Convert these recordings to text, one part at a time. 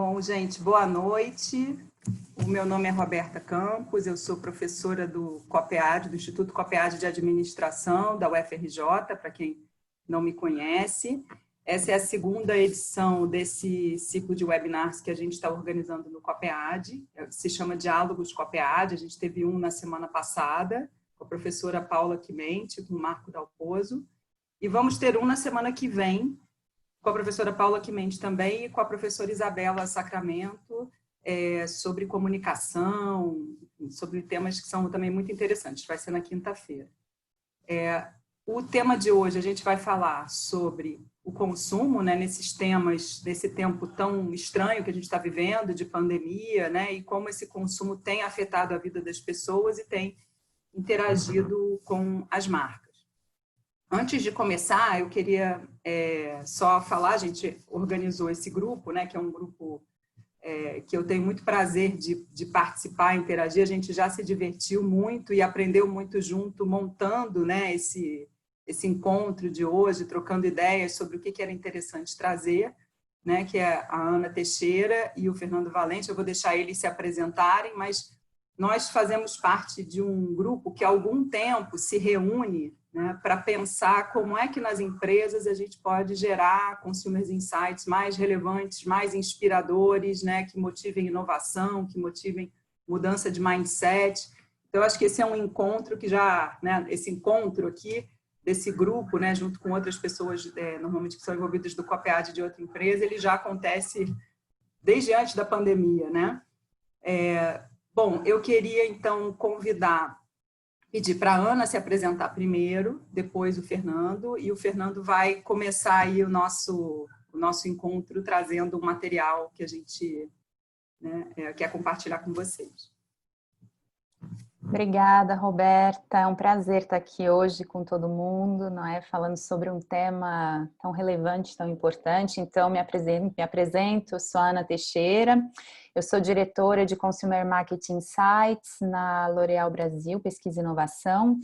Bom, gente, boa noite. O meu nome é Roberta Campos, eu sou professora do COPEAD, do Instituto COPEAD de Administração, da UFRJ, para quem não me conhece. Essa é a segunda edição desse ciclo de webinars que a gente está organizando no COPEAD, se chama Diálogos COPEAD, a gente teve um na semana passada, com a professora Paula Quimente, com o Marco Dalpozo, e vamos ter um na semana que vem, com a professora Paula Quimente também e com a professora Isabela Sacramento, sobre comunicação, sobre temas que são também muito interessantes. Vai ser na quinta-feira. O tema de hoje a gente vai falar sobre o consumo, né, nesses temas, nesse tempo tão estranho que a gente está vivendo, de pandemia, né, e como esse consumo tem afetado a vida das pessoas e tem interagido com as marcas. Antes de começar, eu queria só falar, a gente organizou esse grupo, né, que é um grupo que eu tenho muito prazer de participar, interagir, a gente já se divertiu muito e aprendeu muito junto, montando, né, esse encontro de hoje, trocando ideias sobre o que era interessante trazer, né, que é a Ana Teixeira e o Fernando Valente. Eu vou deixar eles se apresentarem, mas nós fazemos parte de um grupo que há algum tempo se reúne, né, para pensar como é que nas empresas a gente pode gerar consumer insights mais relevantes, mais inspiradores, né, que motivem inovação, que motivem mudança de mindset. Então, eu acho que esse é um encontro que já, né, esse encontro aqui desse grupo, né, junto com outras pessoas, normalmente que são envolvidas do COPEAD de outra empresa, ele já acontece desde antes da pandemia, né? Bom, eu queria, então, pedir para a Ana se apresentar primeiro, depois o Fernando, e o Fernando vai começar aí o nosso encontro trazendo um material que a gente, né, quer compartilhar com vocês. Obrigada, Roberta. É um prazer estar aqui hoje com todo mundo, não é? Falando sobre um tema tão relevante, tão importante. Então, me apresento, sou a Ana Teixeira, eu sou diretora de Consumer Marketing Insights na L'Oréal Brasil, Pesquisa e Inovação,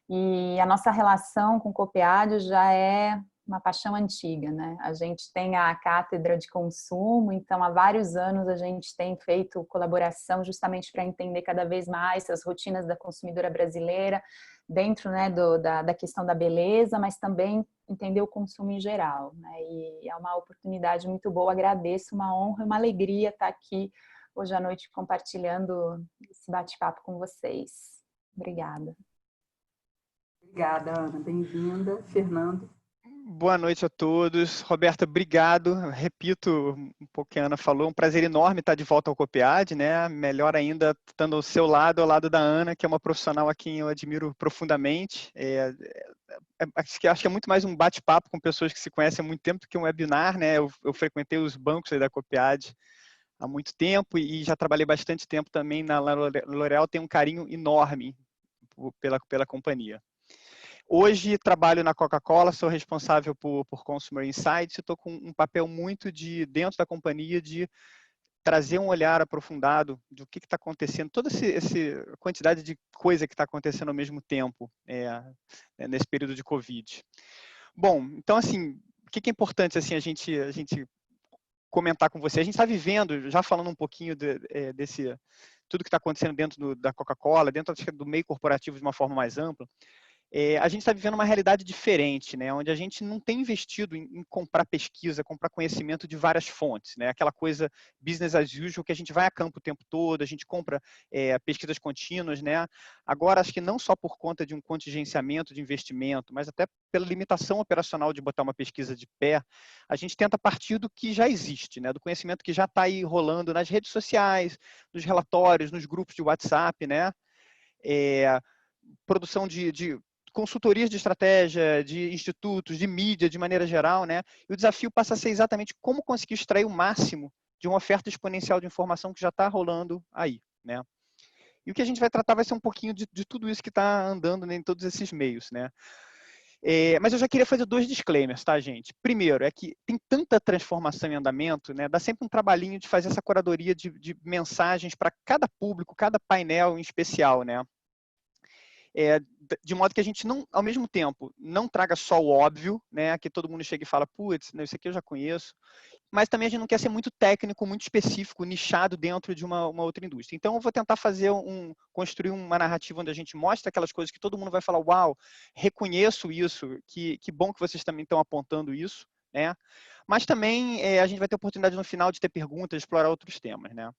e a nossa relação com o COPEAD já é uma paixão antiga, né? A gente tem a cátedra de consumo, então há vários anos a gente tem feito colaboração justamente para entender cada vez mais as rotinas da consumidora brasileira dentro, né, da questão da beleza, mas também entender o consumo em geral, né? E é uma oportunidade muito boa, agradeço, uma honra e uma alegria estar aqui hoje à noite compartilhando esse bate-papo com vocês. Obrigada. Obrigada, Ana. Bem-vinda. Fernando. Boa noite a todos. Roberta, obrigado. Repito um pouco o que a Ana falou, um prazer enorme estar de volta ao COPEAD, né? Melhor ainda, estando ao seu lado, ao lado da Ana, que é uma profissional a quem eu admiro profundamente. Acho que é muito mais um bate-papo com pessoas que se conhecem há muito tempo do que um webinar, né? Eu frequentei os bancos aí da COPEAD há muito tempo e já trabalhei bastante tempo também na L'Oréal, tenho um carinho enorme pela companhia. Hoje trabalho na Coca-Cola, sou responsável por Consumer Insights e estou com um papel muito dentro da companhia de trazer um olhar aprofundado do que está acontecendo, toda essa quantidade de coisa que está acontecendo ao mesmo tempo nesse período de Covid. Bom, então assim, o que é importante assim, a gente comentar com você? A gente está vivendo, já falando um pouquinho desse tudo que está acontecendo dentro da Coca-Cola, dentro do meio corporativo de uma forma mais ampla. A gente está vivendo uma realidade diferente, né? Onde a gente não tem investido em comprar pesquisa, comprar conhecimento de várias fontes, né? Aquela coisa business as usual, que a gente vai a campo o tempo todo, a gente compra pesquisas contínuas, né? Agora, acho que não só por conta de um contingenciamento de investimento, mas até pela limitação operacional de botar uma pesquisa de pé, a gente tenta partir do que já existe, né? Do conhecimento que já está aí rolando nas redes sociais, nos relatórios, nos grupos de WhatsApp, né? Produção de consultorias de estratégia, de institutos, de mídia, de maneira geral, né? E o desafio passa a ser exatamente como conseguir extrair o máximo de uma oferta exponencial de informação que já está rolando aí, né? E o que a gente vai tratar vai ser um pouquinho de tudo isso que está andando, né, em todos esses meios, né? Mas eu já queria fazer 2 disclaimers, tá, gente? Primeiro, é que tem tanta transformação em andamento, né? Dá sempre um trabalhinho de fazer essa curadoria de mensagens para cada público, cada painel em especial, né? de modo que a gente não, ao mesmo tempo, não traga só o óbvio, né, que todo mundo chega e fala, putz, isso aqui eu já conheço, mas também a gente não quer ser muito técnico, muito específico, nichado dentro de uma outra indústria. Então, eu vou tentar construir uma narrativa onde a gente mostra aquelas coisas que todo mundo vai falar, uau, reconheço isso, que bom que vocês também estão apontando isso, né? Mas também a gente vai ter oportunidade no final de ter perguntas, explorar outros temas, né?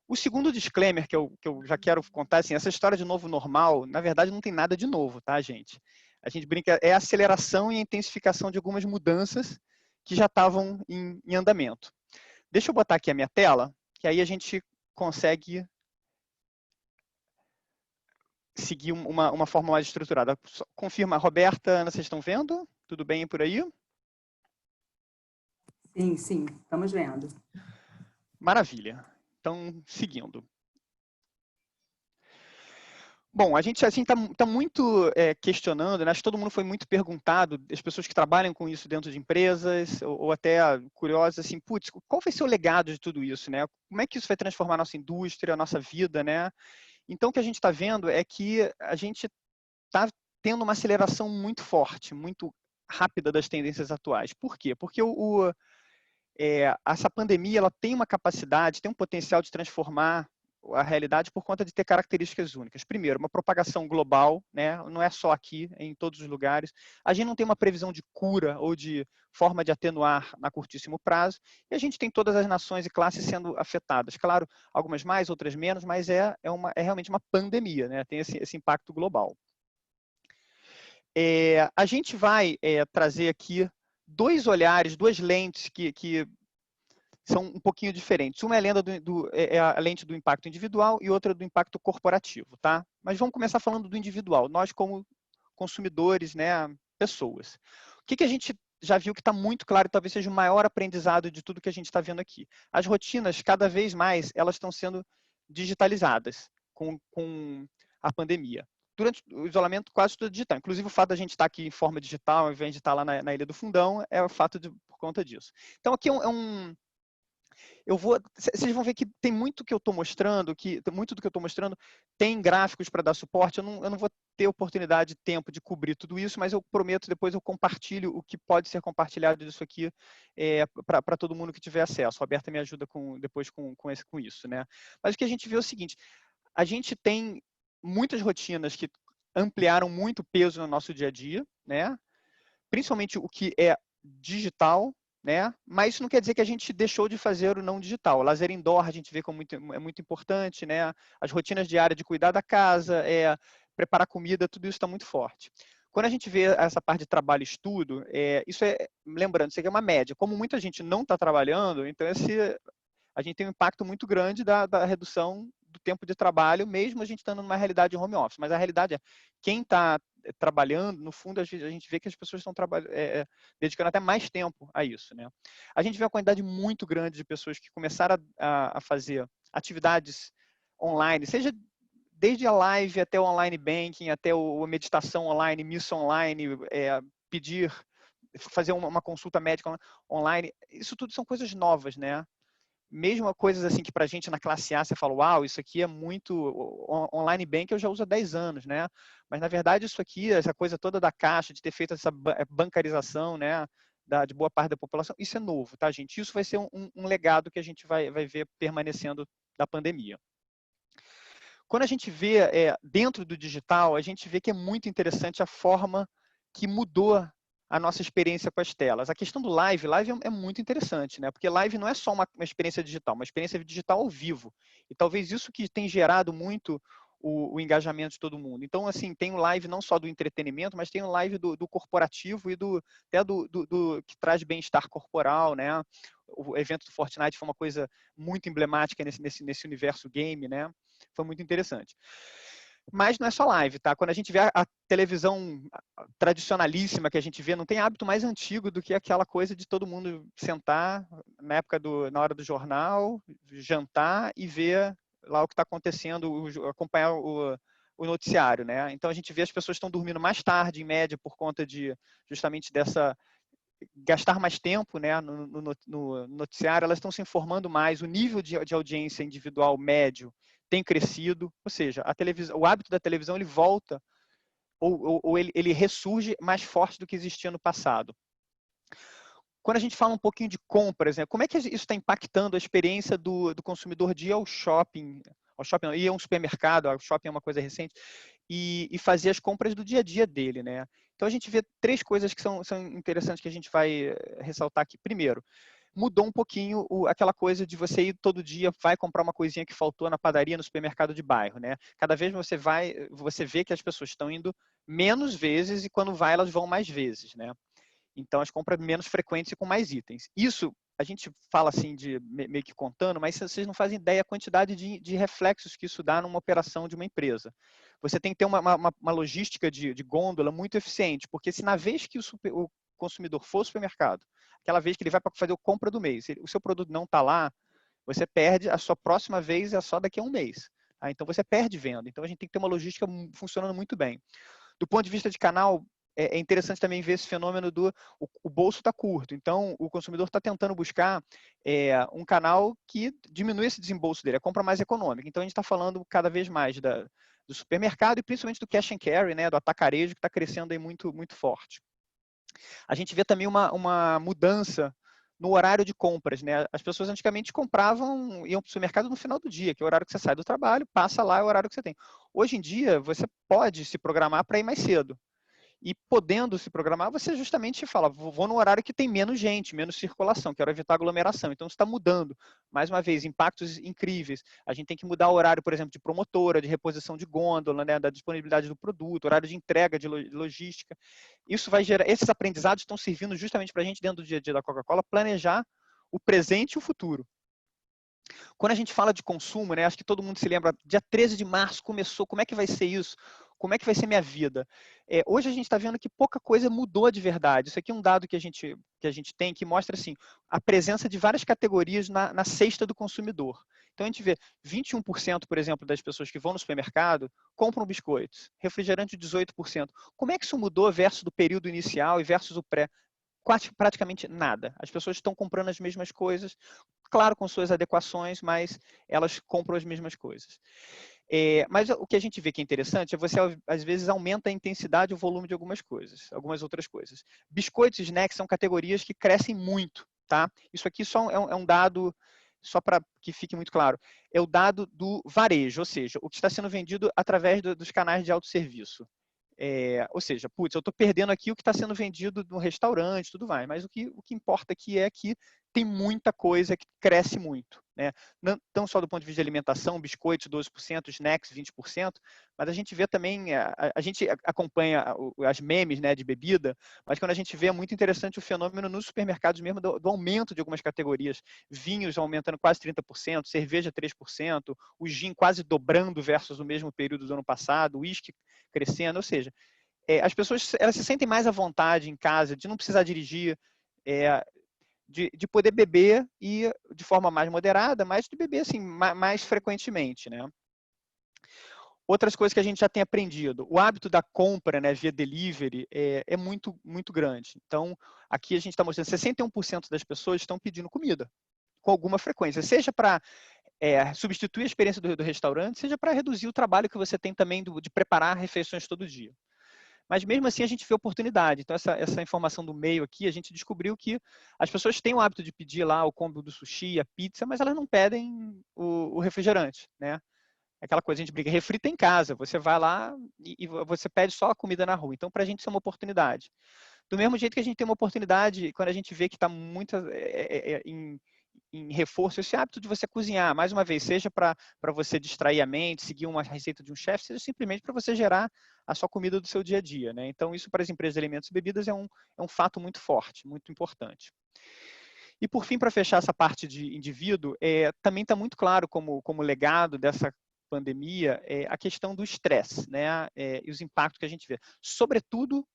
O segundo disclaimer que eu já quero contar, assim, essa história de novo normal, na verdade não tem nada de novo, tá, gente? A gente brinca, é a aceleração e a intensificação de algumas mudanças que já estavam em andamento. Deixa eu botar aqui a minha tela, que aí a gente consegue seguir uma forma mais estruturada. Confirma, Roberta, Ana, vocês estão vendo? Tudo bem por aí? Sim, sim, estamos vendo. Maravilha. Então, seguindo. Bom, a gente assim tá muito questionando, né? Acho que todo mundo foi muito perguntado, as pessoas que trabalham com isso dentro de empresas, ou até curiosas, assim, putz, qual vai ser o legado de tudo isso, né? Como é que isso vai transformar a nossa indústria, a nossa vida, né? Então, o que a gente está vendo é que a gente está tendo uma aceleração muito forte, muito rápida das tendências atuais. Por quê? Porque essa pandemia ela tem uma capacidade, tem um potencial de transformar a realidade por conta de ter características únicas. Primeiro, uma propagação global, né? Não é só aqui, é em todos os lugares. A gente não tem uma previsão de cura ou de forma de atenuar a curtíssimo prazo, e a gente tem todas as nações e classes sendo afetadas. Claro, algumas mais, outras menos, mas é realmente uma pandemia, né? Tem esse impacto global. A gente vai trazer aqui dois olhares, duas lentes que são um pouquinho diferentes. Uma é a lente do impacto individual e outra do impacto corporativo, tá? Mas vamos começar falando do individual. Nós, como consumidores, né, pessoas. O que a gente já viu que está muito claro e talvez seja o maior aprendizado de tudo que a gente está vendo aqui? As rotinas, cada vez mais, elas estão sendo digitalizadas com a pandemia. Durante o isolamento, quase tudo digital. Inclusive, o fato da gente estar aqui em forma digital, ao invés de estar lá na Ilha do Fundão, é o fato por conta disso. Então, aqui vocês vão ver que tem muito que eu estou mostrando, muito do que eu estou mostrando tem gráficos para dar suporte. Eu não vou ter oportunidade, tempo de cobrir tudo isso, mas eu prometo depois eu compartilho o que pode ser compartilhado disso aqui para todo mundo que tiver acesso. A Roberta me ajuda depois com isso, né? Mas o que a gente vê é o seguinte: a gente tem muitas rotinas que ampliaram muito o peso no nosso dia a dia, né? Principalmente o que é digital, né? Mas isso não quer dizer que a gente deixou de fazer o não digital. O lazer indoor a gente vê como é muito importante, né? As rotinas diárias de cuidar da casa, preparar comida, tudo isso está muito forte. Quando a gente vê essa parte de trabalho e estudo, lembrando, isso aqui é uma média. Como muita gente não está trabalhando, então a gente tem um impacto muito grande da redução do tempo de trabalho, mesmo a gente estando numa realidade de home office. Mas a realidade é, quem está trabalhando, no fundo, a gente vê que as pessoas estão dedicando até mais tempo a isso, né? A gente vê uma quantidade muito grande de pessoas que começaram a fazer atividades online, seja desde a live até o online banking, até a meditação online, missa online, fazer uma consulta médica online. Isso tudo são coisas novas, né? Mesmo coisas assim que para a gente na classe A você fala, uau, isso aqui é muito online bank, eu já uso há 10 anos, né? Mas na verdade isso aqui, essa coisa toda da Caixa, de ter feito essa bancarização, né, de boa parte da população, isso é novo, tá, gente? Isso vai ser um legado que a gente vai ver permanecendo da pandemia. Quando a gente vê dentro do digital, a gente vê que é muito interessante a forma que mudou a nossa experiência com as telas. A questão do live é muito interessante, né? Porque live não é só uma experiência digital, uma experiência digital ao vivo. E talvez isso que tem gerado muito o engajamento de todo mundo. Então, assim, tem o live não só do entretenimento, mas tem o live do corporativo e até do que traz bem-estar corporal, né? O evento do Fortnite foi uma coisa muito emblemática nesse universo game, né? Foi muito interessante. Mas não é só live, tá? Quando a gente vê a televisão tradicionalíssima que a gente vê, não tem hábito mais antigo do que aquela coisa de todo mundo sentar na hora do jornal, jantar e ver lá o que está acontecendo, acompanhar o noticiário, né? Então a gente vê as pessoas estão dormindo mais tarde, em média, por conta justamente dessa gastar mais tempo, né, no noticiário, elas estão se informando mais, o nível de audiência individual médio tem crescido, ou seja, o hábito da televisão ele volta ou ele ressurge mais forte do que existia no passado. Quando a gente fala um pouquinho de compras, né, como é que isso está impactando a experiência do consumidor de ir ao shopping não, ir a um supermercado, o shopping é uma coisa recente, e fazer as compras do dia a dia dele, né? Então a gente vê 3 coisas que são interessantes que a gente vai ressaltar aqui. Primeiro, mudou um pouquinho aquela coisa de você ir todo dia, vai comprar uma coisinha que faltou na padaria, no supermercado de bairro, né? Cada vez você vê que as pessoas estão indo menos vezes e quando vai elas vão mais vezes, né? Então, as compras menos frequentes e com mais itens. Isso, a gente fala assim, meio que contando, mas vocês não fazem ideia a quantidade de reflexos que isso dá numa operação de uma empresa. Você tem que ter uma logística de gôndola muito eficiente, porque se na vez que o consumidor for ao supermercado, aquela vez que ele vai para fazer a compra do mês, o seu produto não está lá, você perde, a sua próxima vez é só daqui a um mês. Tá? Então, você perde venda. Então, a gente tem que ter uma logística funcionando muito bem. Do ponto de vista de canal, é interessante também ver esse fenômeno o bolso está curto. Então, o consumidor está tentando buscar um canal que diminui esse desembolso dele, a compra mais econômica. Então, a gente está falando cada vez mais do supermercado e principalmente do cash and carry, né, do atacarejo, que está crescendo aí muito, muito forte. A gente vê também uma mudança no horário de compras, né? As pessoas antigamente iam para o supermercado no final do dia, que é o horário que você sai do trabalho, passa lá, é o horário que você tem. Hoje em dia, você pode se programar para ir mais cedo. E podendo se programar, você justamente fala, vou no horário que tem menos gente, menos circulação, quero evitar aglomeração. Então, você está mudando. Mais uma vez, impactos incríveis. A gente tem que mudar o horário, por exemplo, de promotora, de reposição de gôndola, né, da disponibilidade do produto, horário de entrega, de logística. Isso vai gerar, esses aprendizados estão servindo justamente para a gente, dentro do dia a dia da Coca-Cola, planejar o presente e o futuro. Quando a gente fala de consumo, né, acho que todo mundo se lembra, dia 13 de março começou, como é que vai ser isso? Como é que vai ser minha vida? Hoje a gente está vendo que pouca coisa mudou de verdade. Isso aqui é um dado que a gente tem que mostra assim, a presença de várias categorias na cesta do consumidor. Então a gente vê 21%, por exemplo, das pessoas que vão no supermercado compram biscoitos, refrigerante 18%. Como é que isso mudou versus do período inicial e versus o pré? Praticamente nada. As pessoas estão comprando as mesmas coisas, claro, com suas adequações, mas elas compram as mesmas coisas. Mas o que a gente vê que é interessante é você, às vezes, aumenta a intensidade e o volume de algumas coisas, algumas outras coisas. Biscoitos e snacks são categorias que crescem muito, tá? Isso aqui só é um dado, só para que fique muito claro, é o dado do varejo, ou seja, o que está sendo vendido através dos canais de autosserviço. Ou seja, putz, eu estou perdendo aqui o que está sendo vendido no restaurante, tudo mais, mas o que importa aqui é que tem muita coisa que cresce muito, né? Não só do ponto de vista de alimentação, biscoitos 12%, snacks 20%, mas a gente vê também, a gente acompanha as memes, né, de bebida, mas quando a gente vê é muito interessante o fenômeno nos supermercados mesmo do aumento de algumas categorias, vinhos aumentando quase 30%, cerveja 3%, o gin quase dobrando versus o mesmo período do ano passado, o uísque crescendo, ou seja, as pessoas elas se sentem mais à vontade em casa, de não precisar dirigir, de poder beber e de forma mais moderada, mas de beber assim mais frequentemente, né? Outras coisas que a gente já tem aprendido, o hábito da compra, né, via delivery é muito, muito grande. Então, aqui a gente está mostrando 61% das pessoas estão pedindo comida com alguma frequência, seja para substituir a experiência do restaurante, seja para reduzir o trabalho que você tem também de preparar refeições todo dia. Mas mesmo assim a gente vê oportunidade. Então essa informação do meio aqui, a gente descobriu que as pessoas têm o hábito de pedir lá o combo do sushi, a pizza, mas elas não pedem o refrigerante, né? Aquela coisa, a gente briga, refrita em casa, você vai lá e você pede só a comida na rua. Então, para a gente isso é uma oportunidade. Do mesmo jeito que a gente tem uma oportunidade, quando a gente vê que está muito em reforço, esse hábito de você cozinhar, mais uma vez, seja para você distrair a mente, seguir uma receita de um chefe, seja simplesmente para você gerar a sua comida do seu dia a dia, né? Então, isso para as empresas de alimentos e bebidas é um fato muito forte, muito importante. E, por fim, para fechar essa parte de indivíduo, também está muito claro como legado dessa pandemia a questão do estresse, né? E os impactos que a gente vê. Sobretudo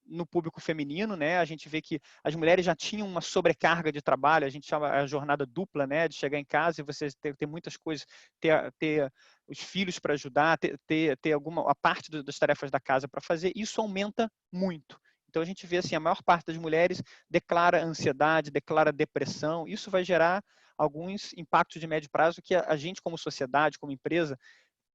no público feminino, né? A gente vê que as mulheres já tinham uma sobrecarga de trabalho, a gente chama a jornada dupla, né? De chegar em casa e você ter muitas coisas, ter os filhos para ajudar, ter a parte das tarefas da casa para fazer, isso aumenta muito. Então a gente vê assim, a maior parte das mulheres declara ansiedade, declara depressão, isso vai gerar alguns impactos de médio prazo que a gente como sociedade, como empresa,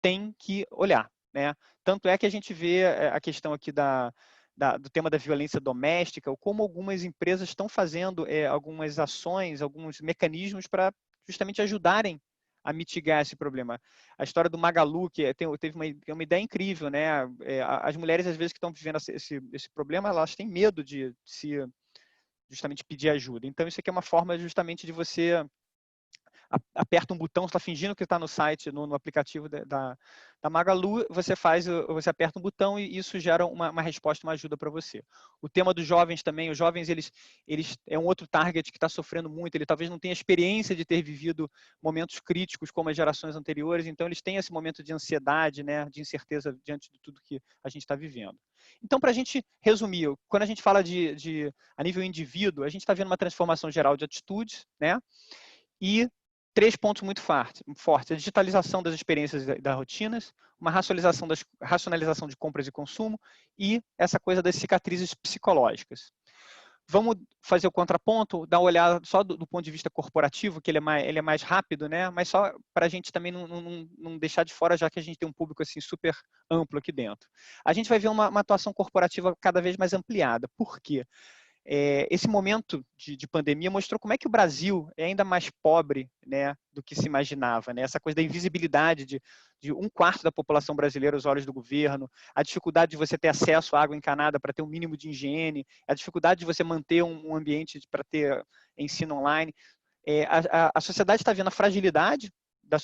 tem que olhar. né? Tanto é que a gente vê a questão aqui do tema da violência doméstica, ou como algumas empresas estão fazendo algumas ações, alguns mecanismos para justamente ajudarem a mitigar esse problema. A história do Magalu, que teve uma ideia incrível, né? As mulheres, às vezes, que estão vivendo esse problema, elas têm medo de se justamente pedir ajuda. Então, isso aqui é uma forma justamente de você aperta um botão, está fingindo que está no site, no aplicativo da Magalu, você aperta um botão e isso gera uma resposta, uma ajuda para você. O tema dos jovens também, os jovens, eles é um outro target que está sofrendo muito, ele talvez não tenha experiência de ter vivido momentos críticos como as gerações anteriores, então eles têm esse momento de ansiedade, né, de incerteza diante de tudo que a gente está vivendo. Então, para a gente resumir, quando a gente fala a nível indivíduo, a gente está vendo uma transformação geral de atitudes, né, e 3 pontos muito fortes. A digitalização das experiências e das rotinas, uma racionalização de compras e consumo e essa coisa das cicatrizes psicológicas. Vamos fazer o contraponto, dar uma olhada só do ponto de vista corporativo, que ele é mais rápido, né? Mas só para a gente também não deixar de fora, já que a gente tem um público assim, super amplo aqui dentro. A gente vai ver uma atuação corporativa cada vez mais ampliada. Por quê? Esse momento de pandemia mostrou como é que o Brasil é ainda mais pobre, né, do que se imaginava. Né? Essa coisa da invisibilidade de 1/4 da população brasileira aos olhos do governo, a dificuldade de você ter acesso à água encanada para ter um mínimo de higiene, a dificuldade de você manter um ambiente para ter ensino online. A sociedade está vendo a fragilidade da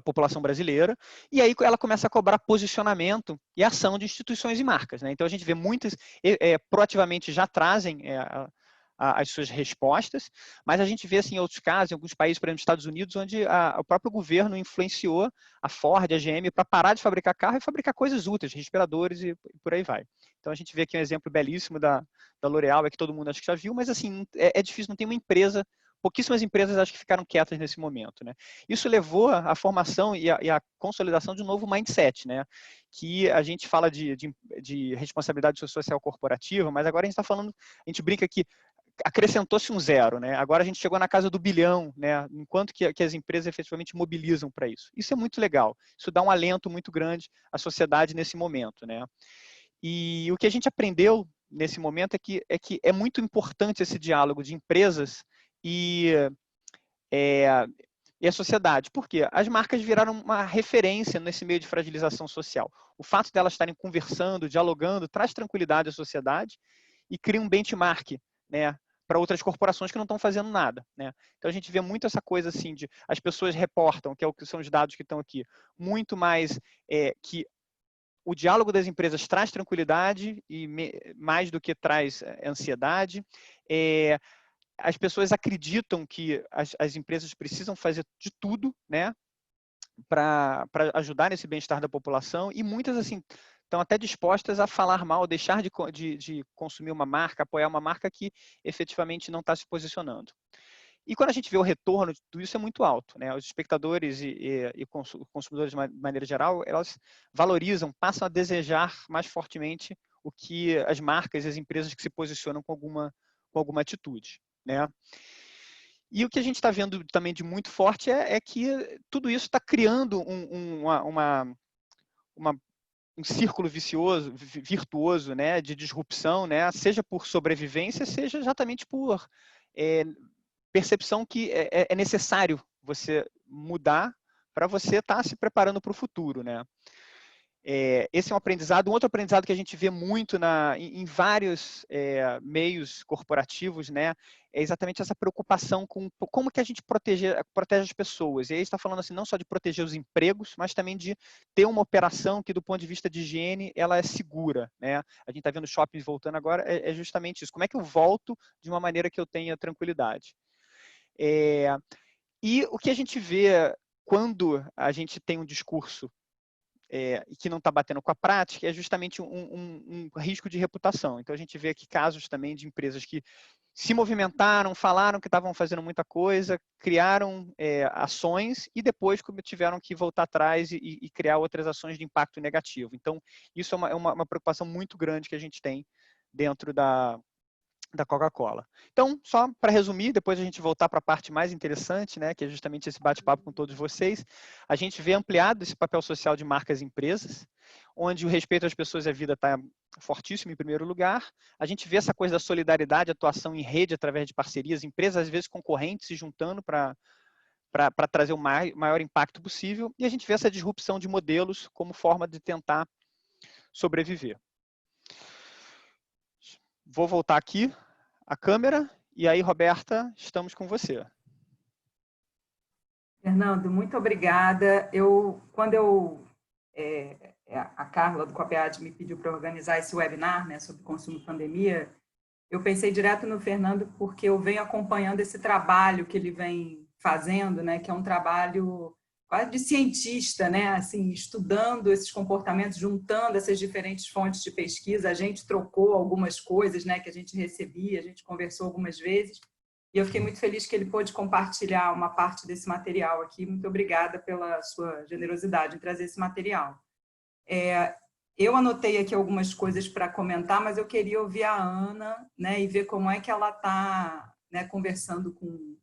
população brasileira, e aí ela começa a cobrar posicionamento e ação de instituições e marcas. Né? Então, a gente vê muitas, proativamente já trazem as suas respostas, mas a gente vê assim, em outros casos, em alguns países, por exemplo, nos Estados Unidos, onde o próprio governo influenciou a Ford, a GM, para parar de fabricar carro e fabricar coisas úteis, respiradores e por aí vai. Então, a gente vê aqui um exemplo belíssimo da L'Oréal, que todo mundo acho que já viu, mas assim, é difícil, não tem uma empresa. Pouquíssimas empresas acho que ficaram quietas nesse momento. Né? Isso levou à formação e à consolidação de um novo mindset, né? Que a gente fala de responsabilidade social corporativa, mas agora a gente está falando, a gente brinca que acrescentou-se um zero, né? Agora a gente chegou na casa do bilhão, né? Enquanto que as empresas efetivamente mobilizam para isso. Isso é muito legal. Isso dá um alento muito grande à sociedade nesse momento, né? E o que a gente aprendeu nesse momento é que é muito importante esse diálogo de empresas e a sociedade. Por quê? As marcas viraram uma referência nesse meio de fragilização social. O fato de elas estarem conversando, dialogando, traz tranquilidade à sociedade e cria um benchmark, né, para outras corporações que não estão fazendo nada. Né? Então, a gente vê muito essa coisa assim de as pessoas reportam, que são os dados que estão aqui, muito mais que o diálogo das empresas traz tranquilidade e mais do que traz ansiedade. As pessoas acreditam que as empresas precisam fazer de tudo, né, para ajudar nesse bem-estar da população, e muitas assim estão até dispostas a falar mal, deixar de consumir uma marca, apoiar uma marca que efetivamente não está se posicionando. E quando a gente vê o retorno de tudo isso é muito alto. Né? Os espectadores e consumidores, de maneira geral, elas valorizam, passam a desejar mais fortemente o que as marcas e as empresas que se posicionam com alguma atitude. Né? E o que a gente está vendo também de muito forte é que tudo isso está criando um círculo virtuoso, né, de disrupção, né, seja por sobrevivência, seja exatamente por percepção que é necessário você mudar para você estar se preparando para o futuro. Né? Esse é um aprendizado. Um outro aprendizado que a gente vê muito em vários meios corporativos, né, é exatamente essa preocupação com como que a gente protege as pessoas. E aí está falando assim, não só de proteger os empregos, mas também de ter uma operação que, do ponto de vista de higiene, ela é segura. Né? A gente está vendo shoppings voltando agora, é justamente isso. Como é que eu volto de uma maneira que eu tenha tranquilidade? E o que a gente vê quando a gente tem um discurso e que não está batendo com a prática, é justamente um risco de reputação. Então, a gente vê aqui casos também de empresas que se movimentaram, falaram que estavam fazendo muita coisa, criaram ações e depois tiveram que voltar atrás e criar outras ações de impacto negativo. Então, isso é uma preocupação muito grande que a gente tem dentro da Coca-Cola. Então, só para resumir, depois a gente voltar para a parte mais interessante, né, que é justamente esse bate-papo com todos vocês, a gente vê ampliado esse papel social de marcas e empresas, onde o respeito às pessoas e à vida está fortíssimo em primeiro lugar. A gente vê essa coisa da solidariedade, atuação em rede através de parcerias, empresas às vezes concorrentes se juntando para trazer o maior impacto possível, e a gente vê essa disrupção de modelos como forma de tentar sobreviver. Vou voltar aqui a câmera, e aí, Roberta, estamos com você. Fernando, muito obrigada. Quando a Carla do COPEAD me pediu para organizar esse webinar, né, sobre consumo e pandemia, eu pensei direto no Fernando porque eu venho acompanhando esse trabalho que ele vem fazendo, né, que é um trabalho quase de cientista, né, assim, estudando esses comportamentos, juntando essas diferentes fontes de pesquisa. A gente trocou algumas coisas, né, que a gente recebia, a gente conversou algumas vezes, e eu fiquei muito feliz que ele pôde compartilhar uma parte desse material aqui. Muito obrigada pela sua generosidade em trazer esse material. Eu anotei aqui algumas coisas para comentar, mas eu queria ouvir a Ana, né, e ver como é que ela está, né, conversando com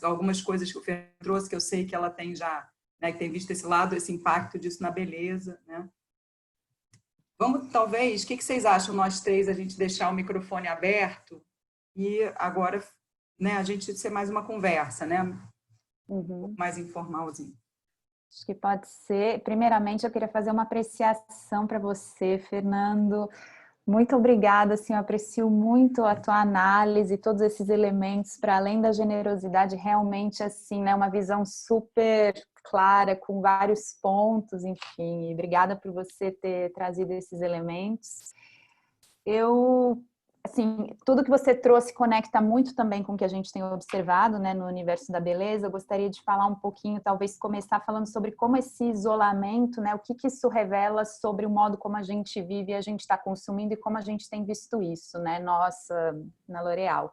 algumas coisas que o Fernando trouxe, que eu sei que ela tem já, né, que tem visto esse lado, esse impacto disso na beleza, né? Vamos, talvez, o que vocês acham, nós três, a gente deixar o microfone aberto e agora, né, a gente ser mais uma conversa, né? Um pouco mais informalzinho. Acho que pode ser. Primeiramente, eu queria fazer uma apreciação para você, Fernando. Muito obrigada, assim, eu aprecio muito a tua análise, todos esses elementos, para além da generosidade, realmente, assim, né, uma visão super clara, com vários pontos, enfim. Obrigada por você ter trazido esses elementos. Assim, tudo que você trouxe conecta muito também com o que a gente tem observado, né, no universo da beleza. Eu gostaria de falar um pouquinho, talvez começar falando sobre como esse isolamento, né, o que isso revela sobre o modo como a gente vive e a gente está consumindo e como a gente tem visto isso, né, nossa, na L'Oréal.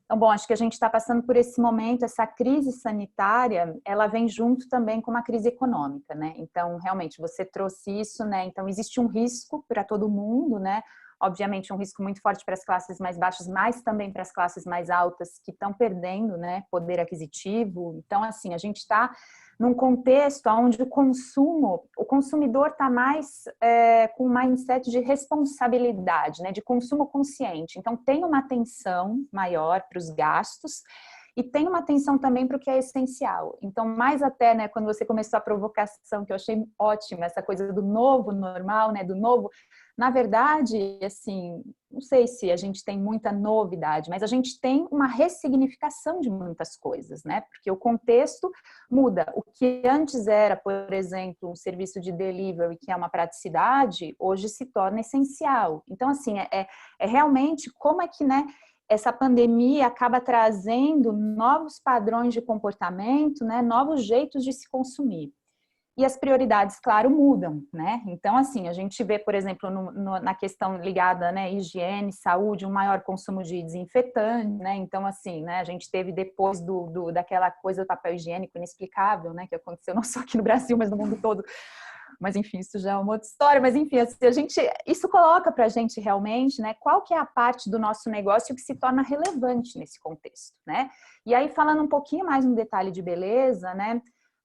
Então, bom, acho que a gente está passando por esse momento, essa crise sanitária, ela vem junto também com uma crise econômica, né? Então, realmente, você trouxe isso, né? Então, existe um risco para todo mundo, né? Obviamente, um risco muito forte para as classes mais baixas, mas também para as classes mais altas que estão perdendo, né, poder aquisitivo. Então, assim, a gente está num contexto onde o consumidor está mais com um mindset de responsabilidade, né, de consumo consciente. Então, tem uma atenção maior para os gastos e tem uma atenção também para o que é essencial. Então, mais até, né, quando você começou a provocação, que eu achei ótima, essa coisa do novo normal, né, do novo. Na verdade, assim, não sei se a gente tem muita novidade, mas a gente tem uma ressignificação de muitas coisas, né? Porque o contexto muda. O que antes era, por exemplo, um serviço de delivery, que é uma praticidade, hoje se torna essencial. Então, assim, é realmente como é que, né, essa pandemia acaba trazendo novos padrões de comportamento, né, novos jeitos de se consumir. E as prioridades, claro, mudam, né? Então, assim, a gente vê, por exemplo, na questão ligada, né, higiene, saúde, um maior consumo de desinfetante, né? Então, assim, né, a gente teve depois daquela coisa do papel higiênico inexplicável, né, que aconteceu não só aqui no Brasil, mas no mundo todo. Mas, enfim, isso já é uma outra história. Mas, enfim, assim, isso coloca para a gente realmente, né, qual que é a parte do nosso negócio que se torna relevante nesse contexto, né? E aí, falando um pouquinho mais no detalhe de beleza, né,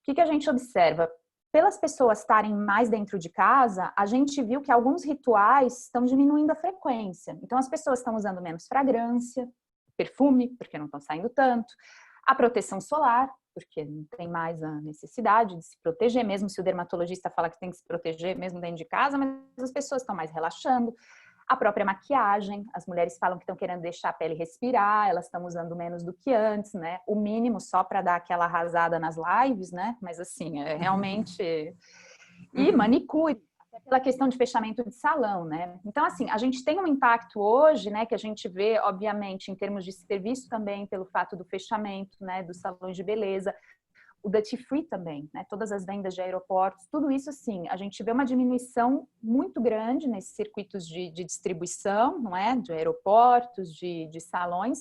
o que a gente observa? Pelas pessoas estarem mais dentro de casa, a gente viu que alguns rituais estão diminuindo a frequência. Então, as pessoas estão usando menos fragrância, perfume, porque não estão saindo tanto, a proteção solar, porque não tem mais a necessidade de se proteger, mesmo se o dermatologista fala que tem que se proteger mesmo dentro de casa, mas as pessoas estão mais relaxando. A própria maquiagem, as mulheres falam que estão querendo deixar a pele respirar, elas estão usando menos do que antes, né? O mínimo só para dar aquela arrasada nas lives, né? Mas assim, é realmente... E manicure, até pela questão de fechamento de salão, né? Então, assim, a gente tem um impacto hoje, né? Que a gente vê, obviamente, em termos de serviço também, pelo fato do fechamento, né? Dos salões de beleza, o duty free também, né? Todas as vendas de aeroportos, tudo isso, sim, a gente vê uma diminuição muito grande nesses circuitos de distribuição, não é? De aeroportos, de salões.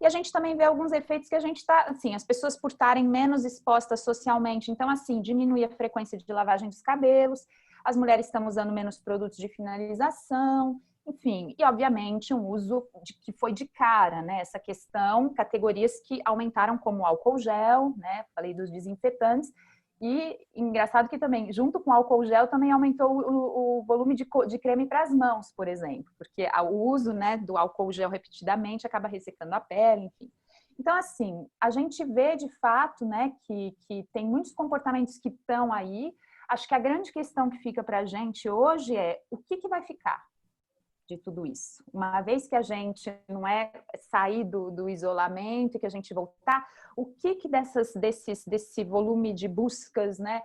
E a gente também vê alguns efeitos que a gente está, assim, as pessoas por estarem menos expostas socialmente, então, assim, diminui a frequência de lavagem dos cabelos, as mulheres estão usando menos produtos de finalização, Enfim, e obviamente um uso que foi de cara, né? Essa questão, categorias que aumentaram como álcool gel, né? Falei dos desinfetantes. E engraçado que também, junto com o álcool gel, também aumentou o volume de creme para as mãos, por exemplo, porque o uso, né, do álcool gel repetidamente acaba ressecando a pele, enfim. Então, assim, a gente vê de fato, né, que tem muitos comportamentos que estão aí. Acho que a grande questão que fica para a gente hoje é o que vai ficar de tudo isso. Uma vez que a gente não é sair do isolamento e que a gente voltar, o que desse volume de buscas, né,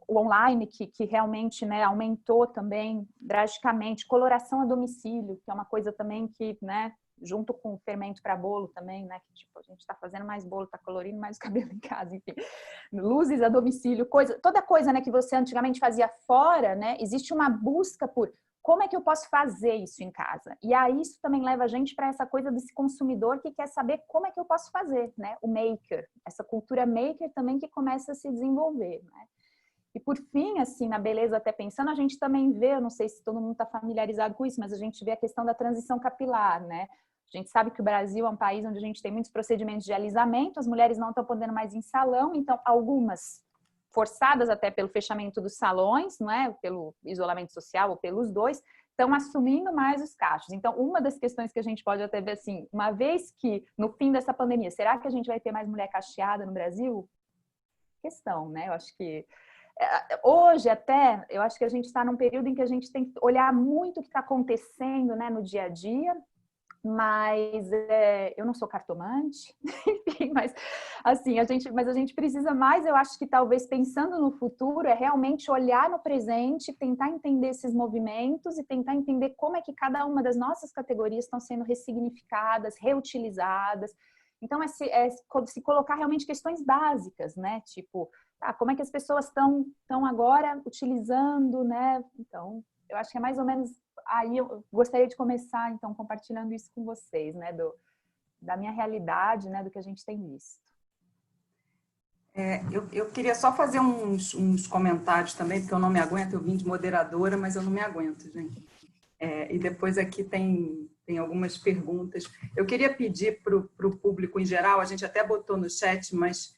o online que realmente, né, aumentou também drasticamente, coloração a domicílio, que é uma coisa também que, né, junto com o fermento para bolo também, né, que tipo, a gente está fazendo mais bolo, está colorindo mais o cabelo em casa, enfim, luzes a domicílio, toda coisa, né, que você antigamente fazia fora, né, existe uma busca por como é que eu posso fazer isso em casa? E aí isso também leva a gente para essa coisa desse consumidor que quer saber como é que eu posso fazer, né? O maker, essa cultura maker também que começa a se desenvolver, né? E por fim, assim, na beleza até pensando, a gente também vê, eu não sei se todo mundo está familiarizado com isso, mas a gente vê a questão da transição capilar, né? A gente sabe que o Brasil é um país onde a gente tem muitos procedimentos de alisamento, as mulheres não estão podendo mais ir em salão, então algumas forçadas até pelo fechamento dos salões, não é? Pelo isolamento social ou pelos dois, estão assumindo mais os cachos. Então, uma das questões que a gente pode até ver assim, uma vez que no fim dessa pandemia, será que a gente vai ter mais mulher cacheada no Brasil? Questão, né? Eu acho que hoje até, eu acho que a gente está num período em que a gente tem que olhar muito o que está acontecendo, né, no dia a dia, mas eu não sou cartomante, enfim, mas assim, a gente precisa mais, eu acho que talvez pensando no futuro, é realmente olhar no presente, tentar entender esses movimentos e tentar entender como é que cada uma das nossas categorias estão sendo ressignificadas, reutilizadas. Então, se colocar realmente questões básicas, né? Tipo, como é que as pessoas estão agora utilizando, né? Então, eu acho que é mais ou menos aí eu gostaria de começar, então, compartilhando isso com vocês, né? Da minha realidade, né? Do que a gente tem visto. Eu queria só fazer uns comentários também, porque eu não me aguento, eu vim de moderadora, mas eu não me aguento, gente. E depois aqui tem algumas perguntas. Eu queria pedir para o público em geral, a gente até botou no chat, mas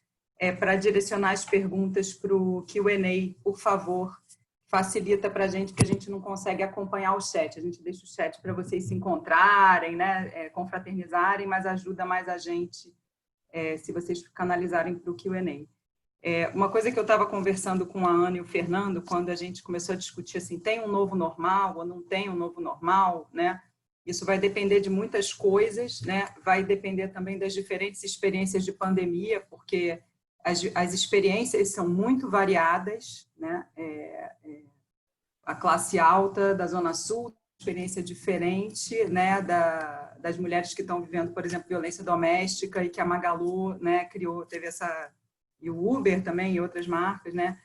para direcionar as perguntas para o Q&A, por favor, facilita para a gente, porque a gente não consegue acompanhar o chat. A gente deixa o chat para vocês se encontrarem, né, confraternizarem, mas ajuda mais a gente se vocês canalizarem para o Q&A. Uma coisa que eu estava conversando com a Ana e o Fernando, quando a gente começou a discutir assim, tem um novo normal ou não tem um novo normal, né? Isso vai depender de muitas coisas, né? Vai depender também das diferentes experiências de pandemia, porque as experiências são muito variadas, né? A classe alta da Zona Sul, experiência diferente, né? Das mulheres que estão vivendo, por exemplo, violência doméstica e que a Magalu, né, teve essa... e o Uber também, e outras marcas, né?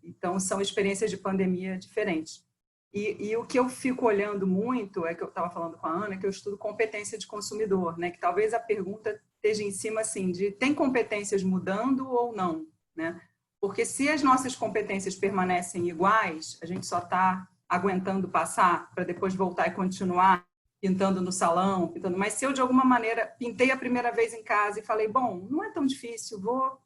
Então, são experiências de pandemia diferentes. E o que eu fico olhando muito, que eu estava falando com a Ana, que eu estudo competência de consumidor, né? Que talvez a pergunta esteja em cima, assim, de tem competências mudando ou não, né? Porque se as nossas competências permanecem iguais, a gente só está aguentando passar para depois voltar e continuar pintando no salão, pintando. Mas se eu, de alguma maneira, pintei a primeira vez em casa e falei, bom, não é tão difícil, vou,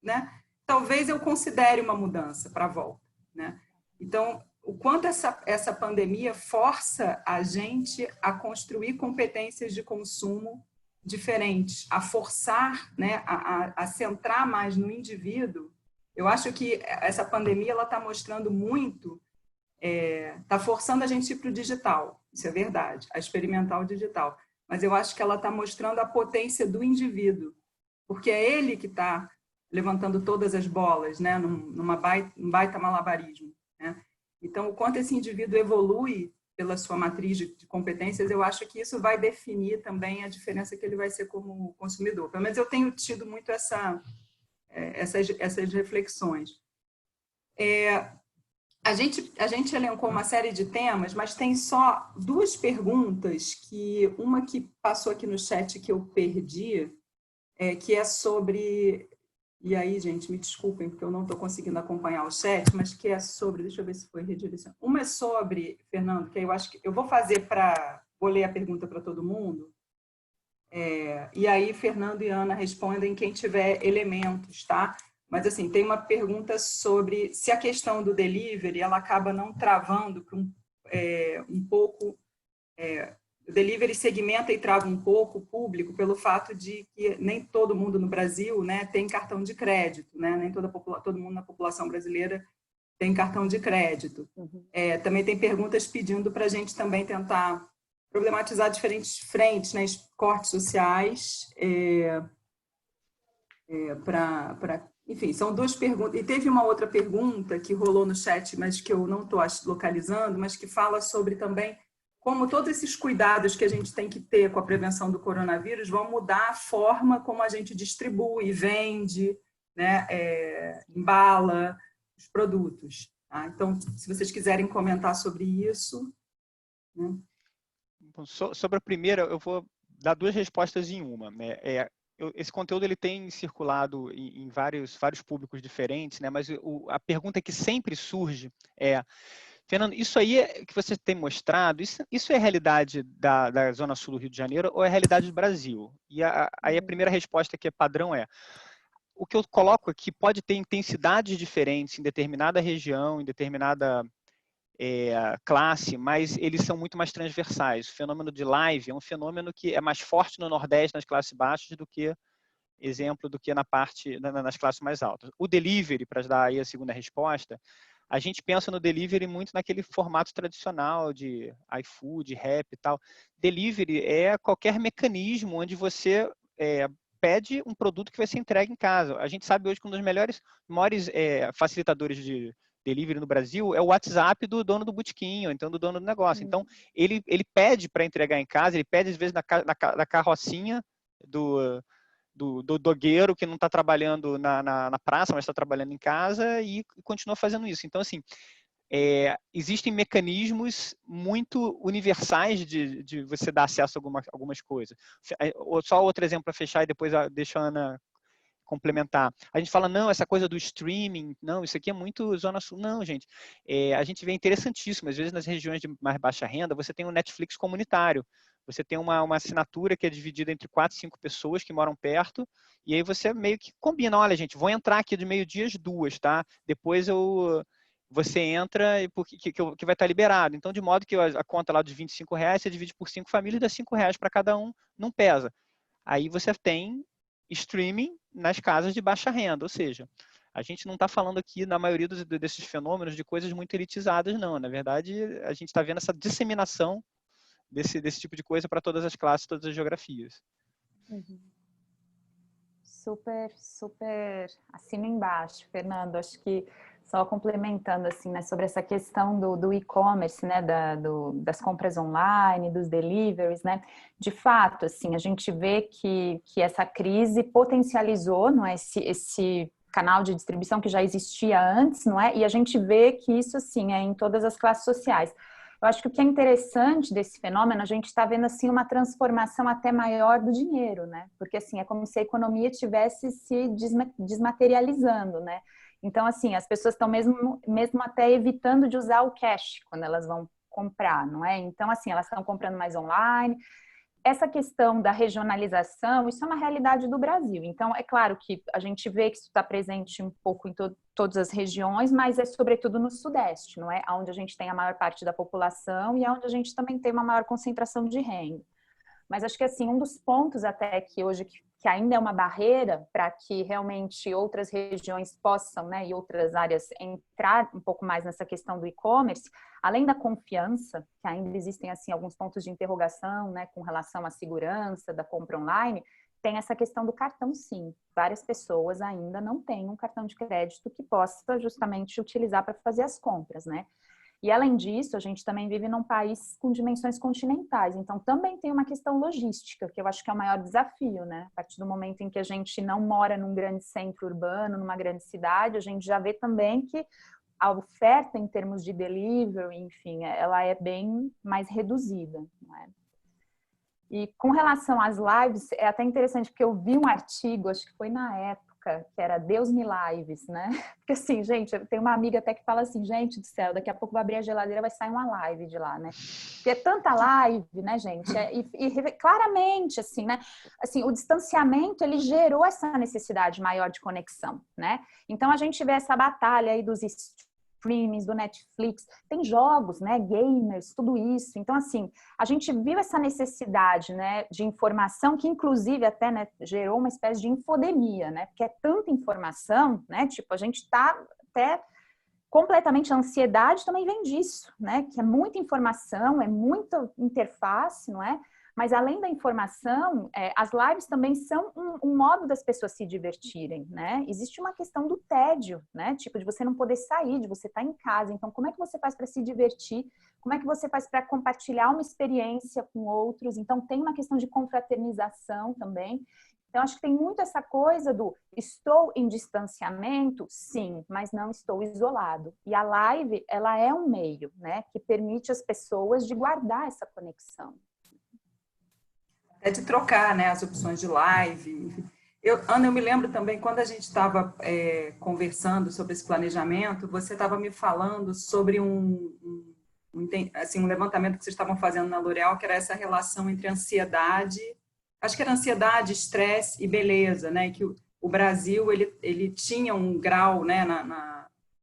né? Talvez eu considere uma mudança para a volta, né? Então, o quanto essa pandemia força a gente a construir competências de consumo diferentes, a forçar, né, a centrar mais no indivíduo. Eu acho que essa pandemia ela está mostrando muito, está forçando a gente ir para o digital, isso é verdade, a experimentar o digital. Mas eu acho que ela está mostrando a potência do indivíduo, porque é ele que está levantando todas as bolas, né, num baita malabarismo, né? Então, o quanto esse indivíduo evolui pela sua matriz de competências, eu acho que isso vai definir também a diferença que ele vai ser como consumidor. Pelo menos eu tenho tido muito essas reflexões. A gente elencou uma série de temas, mas tem só duas perguntas, uma que passou aqui no chat que eu perdi, que é sobre E aí, gente, me desculpem, porque eu não estou conseguindo acompanhar o chat, mas que é sobre, deixa eu ver se foi redirecionado. Uma é sobre, Fernando, que eu acho que eu vou fazer vou ler a pergunta para todo mundo, e aí Fernando e Ana respondem quem tiver elementos, tá? Mas, assim, tem uma pergunta sobre se a questão do delivery, ela acaba não travando um pouco... o delivery segmenta e trava um pouco o público pelo fato de que nem todo mundo no Brasil, né, tem cartão de crédito, né? Nem todo mundo na população brasileira tem cartão de crédito. Também tem perguntas pedindo para a gente também tentar problematizar diferentes frentes, né, cortes sociais, enfim, são duas perguntas. E teve uma outra pergunta que rolou no chat, mas que eu não estou localizando, mas que fala sobre também como todos esses cuidados que a gente tem que ter com a prevenção do coronavírus vão mudar a forma como a gente distribui, vende, né, embala os produtos. Tá? Então, se vocês quiserem comentar sobre isso. Né? Bom, sobre a primeira, eu vou dar duas respostas em uma. Né? Esse conteúdo ele tem circulado em vários públicos diferentes, né? Mas a pergunta que sempre surge é: Fernando, isso aí que você tem mostrado, isso é a realidade da Zona Sul do Rio de Janeiro ou é a realidade do Brasil? E aí a primeira resposta que é padrão o que eu coloco aqui pode ter intensidades diferentes em determinada região, em determinada classe, mas eles são muito mais transversais. O fenômeno de live é um fenômeno que é mais forte no Nordeste, nas classes baixas, do que nas classes mais altas. O delivery, para dar aí a segunda resposta, a gente pensa no delivery muito naquele formato tradicional de iFood, Rappi e tal. Delivery é qualquer mecanismo onde você pede um produto que vai ser entregue em casa. A gente sabe hoje que um dos maiores facilitadores de delivery no Brasil é o WhatsApp do dono do botequim, ou então do dono do negócio. Então, ele pede para entregar em casa, ele pede às vezes na carrocinha do dogueiro que não está trabalhando na praça, mas está trabalhando em casa e continua fazendo isso. Então, assim, existem mecanismos muito universais de você dar acesso a algumas coisas. Só outro exemplo para fechar e depois deixa a Ana complementar. A gente fala, não, essa coisa do streaming, não, isso aqui é muito Zona Sul. Não, gente, a gente vê interessantíssimo. Às vezes, nas regiões de mais baixa renda, você tem um Netflix comunitário. Você tem uma assinatura que é dividida entre 4, 5 pessoas que moram perto, e aí você meio que combina, olha, gente, vou entrar aqui de meio-dia às 2, tá? Depois você entra que vai estar liberado. Então, de modo que a conta lá de R$25, você divide por 5 famílias e dá R$5 para cada um, não pesa. Aí você tem streaming nas casas de baixa renda, ou seja, a gente não está falando aqui, na maioria desses fenômenos, de coisas muito elitizadas, não. Na verdade, a gente está vendo essa disseminação desse tipo de coisa para todas as classes, todas as geografias. Super, super assino embaixo, Fernando. Acho que só complementando assim, né, sobre essa questão do e-commerce, né, das compras online, dos deliveries, né, de fato, assim, a gente vê que essa crise potencializou, não é, esse canal de distribuição que já existia antes, não é? E a gente vê que isso, assim, é em todas as classes sociais. Eu acho que o que é interessante desse fenômeno, a gente está vendo assim uma transformação até maior do dinheiro, né? Porque assim é como se a economia tivesse se desmaterializando, né? Então assim as pessoas estão mesmo até evitando de usar o cash quando elas vão comprar, não é? Então assim elas estão comprando mais online. Essa questão da regionalização, isso é uma realidade do Brasil. Então, é claro que a gente vê que isso está presente um pouco em todas as regiões, mas é sobretudo no Sudeste, não é? Onde a gente tem a maior parte da população e é onde a gente também tem uma maior concentração de renda. Mas acho que assim, um dos pontos até que hoje que ainda é uma barreira para que realmente outras regiões possam, né, e outras áreas entrar um pouco mais nessa questão do e-commerce, além da confiança, que ainda existem assim alguns pontos de interrogação, né, com relação à segurança da compra online, tem essa questão do cartão, sim. Várias pessoas ainda não têm um cartão de crédito que possa justamente utilizar para fazer as compras, né? E, além disso, a gente também vive num país com dimensões continentais, então também tem uma questão logística, que eu acho que é o maior desafio, né? A partir do momento em que a gente não mora num grande centro urbano, numa grande cidade, a gente já vê também que a oferta em termos de delivery, enfim, ela é bem mais reduzida, não é? E com relação às lives, é até interessante, porque eu vi um artigo, acho que foi na época, época que era Deus me lives, né? Porque assim, gente, eu tenho uma amiga até que fala assim, gente do céu, daqui a pouco vai abrir a geladeira, vai sair uma live de lá, né? Porque é tanta live, né, gente? E claramente, assim, né? Assim, o distanciamento, ele gerou essa necessidade maior de conexão, né? Então, a gente vê essa batalha aí dos streamings, do Netflix, tem jogos, né, gamers, tudo isso. Então, assim, a gente viu essa necessidade, né, de informação que, inclusive, até, né, gerou uma espécie de infodemia, né, porque é tanta informação, né, tipo, a gente tá até completamente, a ansiedade também vem disso, né, que é muita informação, é muita interface, não é? Mas além da informação, as lives também são um modo das pessoas se divertirem, né? Existe uma questão do tédio, né? Tipo, de você não poder sair, de você estar em casa. Então, como é que você faz para se divertir? Como é que você faz para compartilhar uma experiência com outros? Então, tem uma questão de confraternização também. Então, acho que tem muito essa coisa do estou em distanciamento, sim, mas não estou isolado. E a live, ela é um meio, né? Que permite às pessoas de guardar essa conexão. É de trocar, né, as opções de live. Ana, eu me lembro também, quando a gente estava conversando sobre esse planejamento, você estava me falando sobre assim, um levantamento que vocês estavam fazendo na L'Oréal, que era essa relação entre ansiedade, acho que era ansiedade, estresse e beleza, né, que o Brasil, ele tinha um grau, né,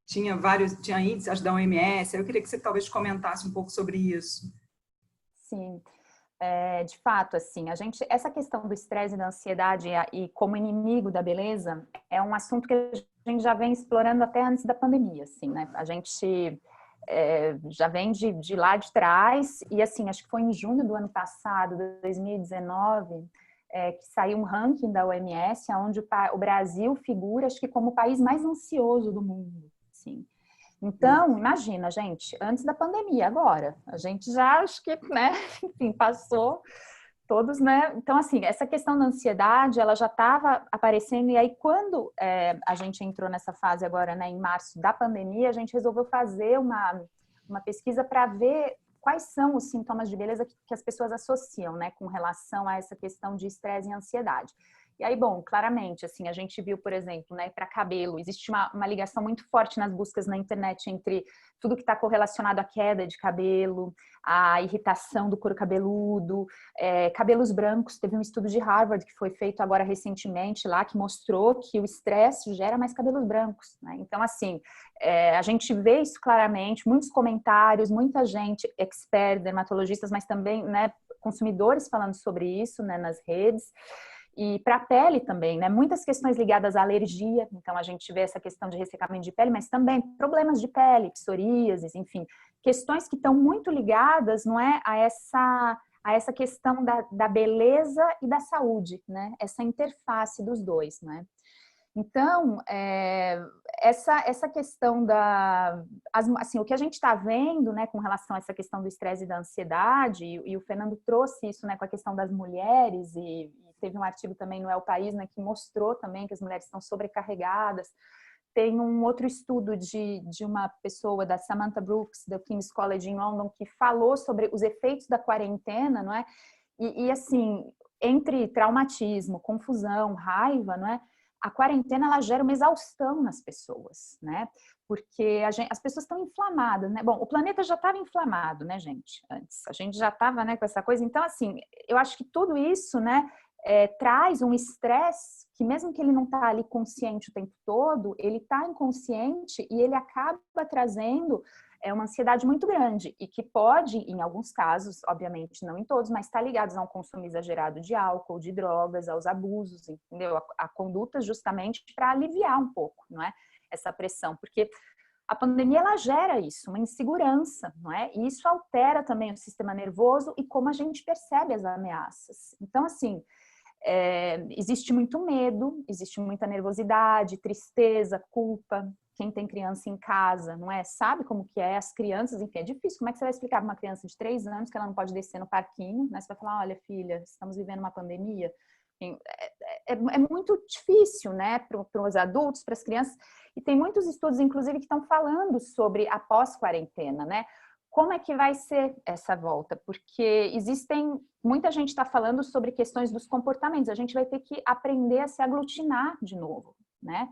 tinha índices, acho, da OMS, eu queria que você talvez comentasse um pouco sobre isso. Sim. De fato, assim, essa questão do estresse e da ansiedade e como inimigo da beleza é um assunto que a gente já vem explorando até antes da pandemia, assim, né? A gente já vem de lá de trás e, assim, acho que foi em junho do ano passado, 2019, que saiu um ranking da OMS, onde o Brasil figura, acho que como o país mais ansioso do mundo, assim. Então, imagina, gente, antes da pandemia, agora, a gente já, acho que, né, enfim, passou todos, né? Então, assim, essa questão da ansiedade, ela já estava aparecendo, e aí quando a gente entrou nessa fase agora, né, em março da pandemia, a gente resolveu fazer uma pesquisa para ver quais são os sintomas de beleza que as pessoas associam, né, com relação a essa questão de estresse e ansiedade. E aí, bom, claramente, assim, a gente viu, por exemplo, né, para cabelo, existe uma ligação muito forte nas buscas na internet entre tudo que está correlacionado à queda de cabelo, à irritação do couro cabeludo, cabelos brancos. Teve um estudo de Harvard que foi feito agora recentemente lá, que mostrou que o estresse gera mais cabelos brancos, né? Então, assim, a gente vê isso claramente, muitos comentários, muita gente, expert, dermatologistas, mas também, né, consumidores falando sobre isso, né, nas redes. E para a pele também, né? Muitas questões ligadas à alergia, então a gente vê essa questão de ressecamento de pele, mas também problemas de pele, psoríasis, enfim, questões que estão muito ligadas, não é, a essa questão da beleza e da saúde, né? Essa interface dos dois, né? Então, essa questão assim, o que a gente está vendo, né, com relação a essa questão do estresse e da ansiedade, e o Fernando trouxe isso, né, com a questão das mulheres, e teve um artigo também no El País, né, que mostrou também que as mulheres estão sobrecarregadas. Tem um outro estudo de uma pessoa, da Samantha Brooks, do King's College em London, que falou sobre os efeitos da quarentena, não é? E assim, entre traumatismo, confusão, raiva, não é? A quarentena, ela gera uma exaustão nas pessoas, né? Porque as pessoas estão inflamadas, né? Bom, o planeta já estava inflamado, né, gente? Antes, a gente já estava, né, com essa coisa. Então, assim, eu acho que tudo isso, né, traz um estresse que, mesmo que ele não está ali consciente o tempo todo, ele está inconsciente e ele acaba trazendo uma ansiedade muito grande e que pode, em alguns casos, obviamente não em todos, mas está ligado a um consumo exagerado de álcool, de drogas, aos abusos, entendeu? A condutas justamente para aliviar um pouco, não é? Essa pressão, porque a pandemia, ela gera isso, uma insegurança, não é? E isso altera também o sistema nervoso e como a gente percebe as ameaças. Então, assim, existe muito medo, existe muita nervosidade, tristeza, culpa. Quem tem criança em casa, não é? Sabe como que é? As crianças, enfim, é difícil. Como é que você vai explicar para uma criança de 3 anos que ela não pode descer no parquinho, né? Você vai falar, olha, filha, estamos vivendo uma pandemia. Enfim, é muito difícil, né? Para os adultos, para as crianças. E tem muitos estudos, inclusive, que estão falando sobre a pós-quarentena, né? Como é que vai ser essa volta? Porque muita gente está falando sobre questões dos comportamentos. A gente vai ter que aprender a se aglutinar de novo, né?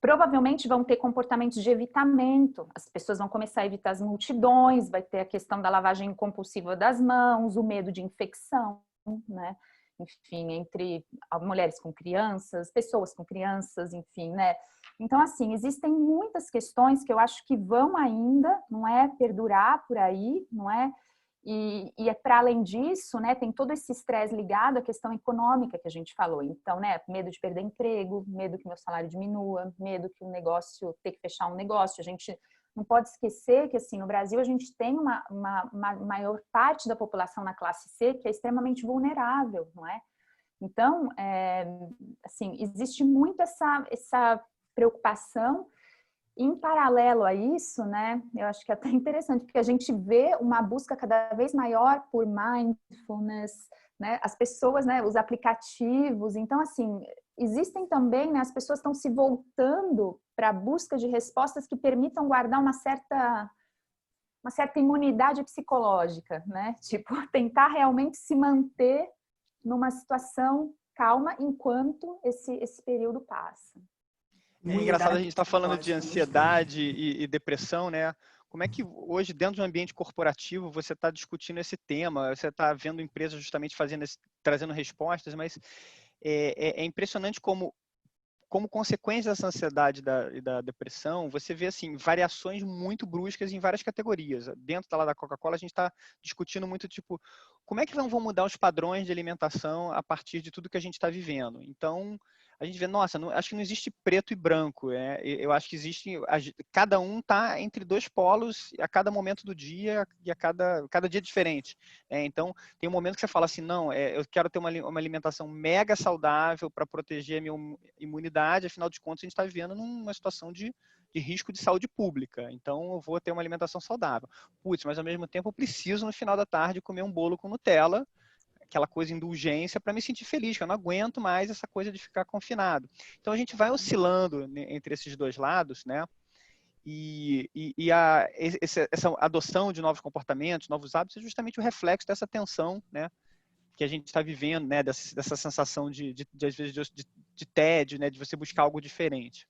Provavelmente vão ter comportamentos de evitamento, as pessoas vão começar a evitar as multidões, vai ter a questão da lavagem compulsiva das mãos, o medo de infecção, né? Enfim, entre mulheres com crianças, pessoas com crianças, enfim, né? Então, assim, existem muitas questões que eu acho que vão ainda, não é, perdurar por aí, não é? E para além disso, né, tem todo esse estresse ligado à questão econômica que a gente falou. Então, né, medo de perder emprego, medo que meu salário diminua, medo que o negócio, ter que fechar um negócio. A gente não pode esquecer que, assim, no Brasil a gente tem uma maior parte da população na classe C que é extremamente vulnerável, não é? Então, assim, existe muito essa preocupação. Em paralelo a isso, né, eu acho que é até interessante, porque a gente vê uma busca cada vez maior por mindfulness, né, as pessoas, né, os aplicativos. Então, assim, existem também, né, as pessoas estão se voltando para a busca de respostas que permitam guardar uma certa imunidade psicológica, né, tipo, tentar realmente se manter numa situação calma enquanto esse período passa. É engraçado a gente estar falando de ansiedade e depressão, né? Como é que hoje, dentro de um ambiente corporativo, você está discutindo esse tema? Você está vendo empresas justamente trazendo respostas, mas é impressionante como consequência dessa ansiedade e da depressão, você vê assim, variações muito bruscas em várias categorias. Dentro da Coca-Cola, a gente está discutindo muito, tipo, como é que vão mudar os padrões de alimentação a partir de tudo que a gente está vivendo? Então, a gente vê, nossa, acho que não existe preto e branco. Eu acho que existe, cada um está entre dois polos a cada momento do dia e a cada dia diferente. Então, tem um momento que você fala assim, não, eu quero ter uma alimentação mega saudável para proteger a minha imunidade, afinal de contas, a gente está vivendo numa situação de risco de saúde pública. Então, eu vou ter uma alimentação saudável. Putz, mas ao mesmo tempo eu preciso, no final da tarde, comer um bolo com Nutella, aquela coisa indulgência, para me sentir feliz, que eu não aguento mais essa coisa de ficar confinado. Então, a gente vai oscilando entre esses dois lados, né? E essa adoção de novos comportamentos, novos hábitos, é justamente o reflexo dessa tensão, né, que a gente está vivendo, né, dessa sensação às vezes, de tédio, né, de você buscar algo diferente.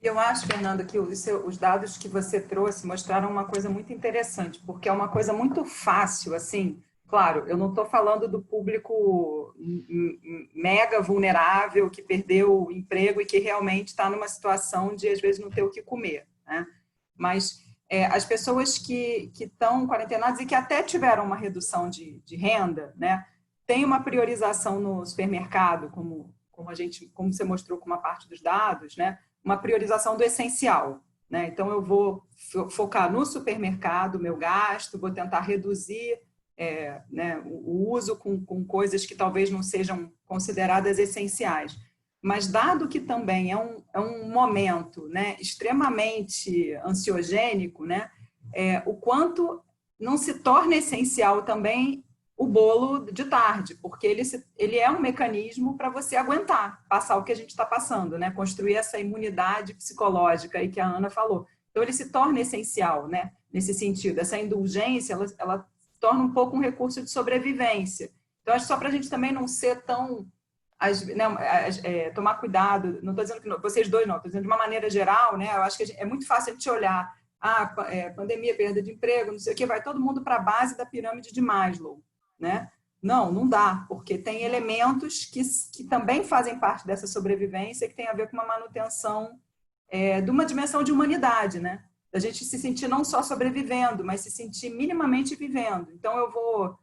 Eu acho, Fernanda, que os dados que você trouxe mostraram uma coisa muito interessante, porque é uma coisa muito fácil, assim. Claro, eu não estou falando do público mega vulnerável que perdeu o emprego e que realmente está numa situação de, às vezes, não ter o que comer, né? Mas as pessoas que estão quarentenadas e que até tiveram uma redução de renda, né, tem uma priorização no supermercado, como você mostrou com uma parte dos dados, né, uma priorização do essencial, né? Então, eu vou focar no supermercado, meu gasto, vou tentar reduzir né, o uso com coisas que talvez não sejam consideradas essenciais. Mas, dado que também é um momento, né, extremamente ansiogênico, né, o quanto não se torna essencial também o bolo de tarde, porque ele é um mecanismo para você aguentar, passar o que a gente está passando, né, construir essa imunidade psicológica aí que a Ana falou. Então, ele se torna essencial, né, nesse sentido. Essa indulgência, ela torna um pouco um recurso de sobrevivência. Então, acho que só para a gente também não ser tão... tomar cuidado, não estou dizendo que vocês dois não, estou dizendo de uma maneira geral, né, eu acho que é muito fácil a gente olhar, pandemia, perda de emprego, não sei o que, vai todo mundo para a base da pirâmide de Maslow, né? Não dá, porque tem elementos que também fazem parte dessa sobrevivência, que tem a ver com uma manutenção de uma dimensão de humanidade, né? Da gente se sentir não só sobrevivendo, mas se sentir minimamente vivendo. Então, eu vou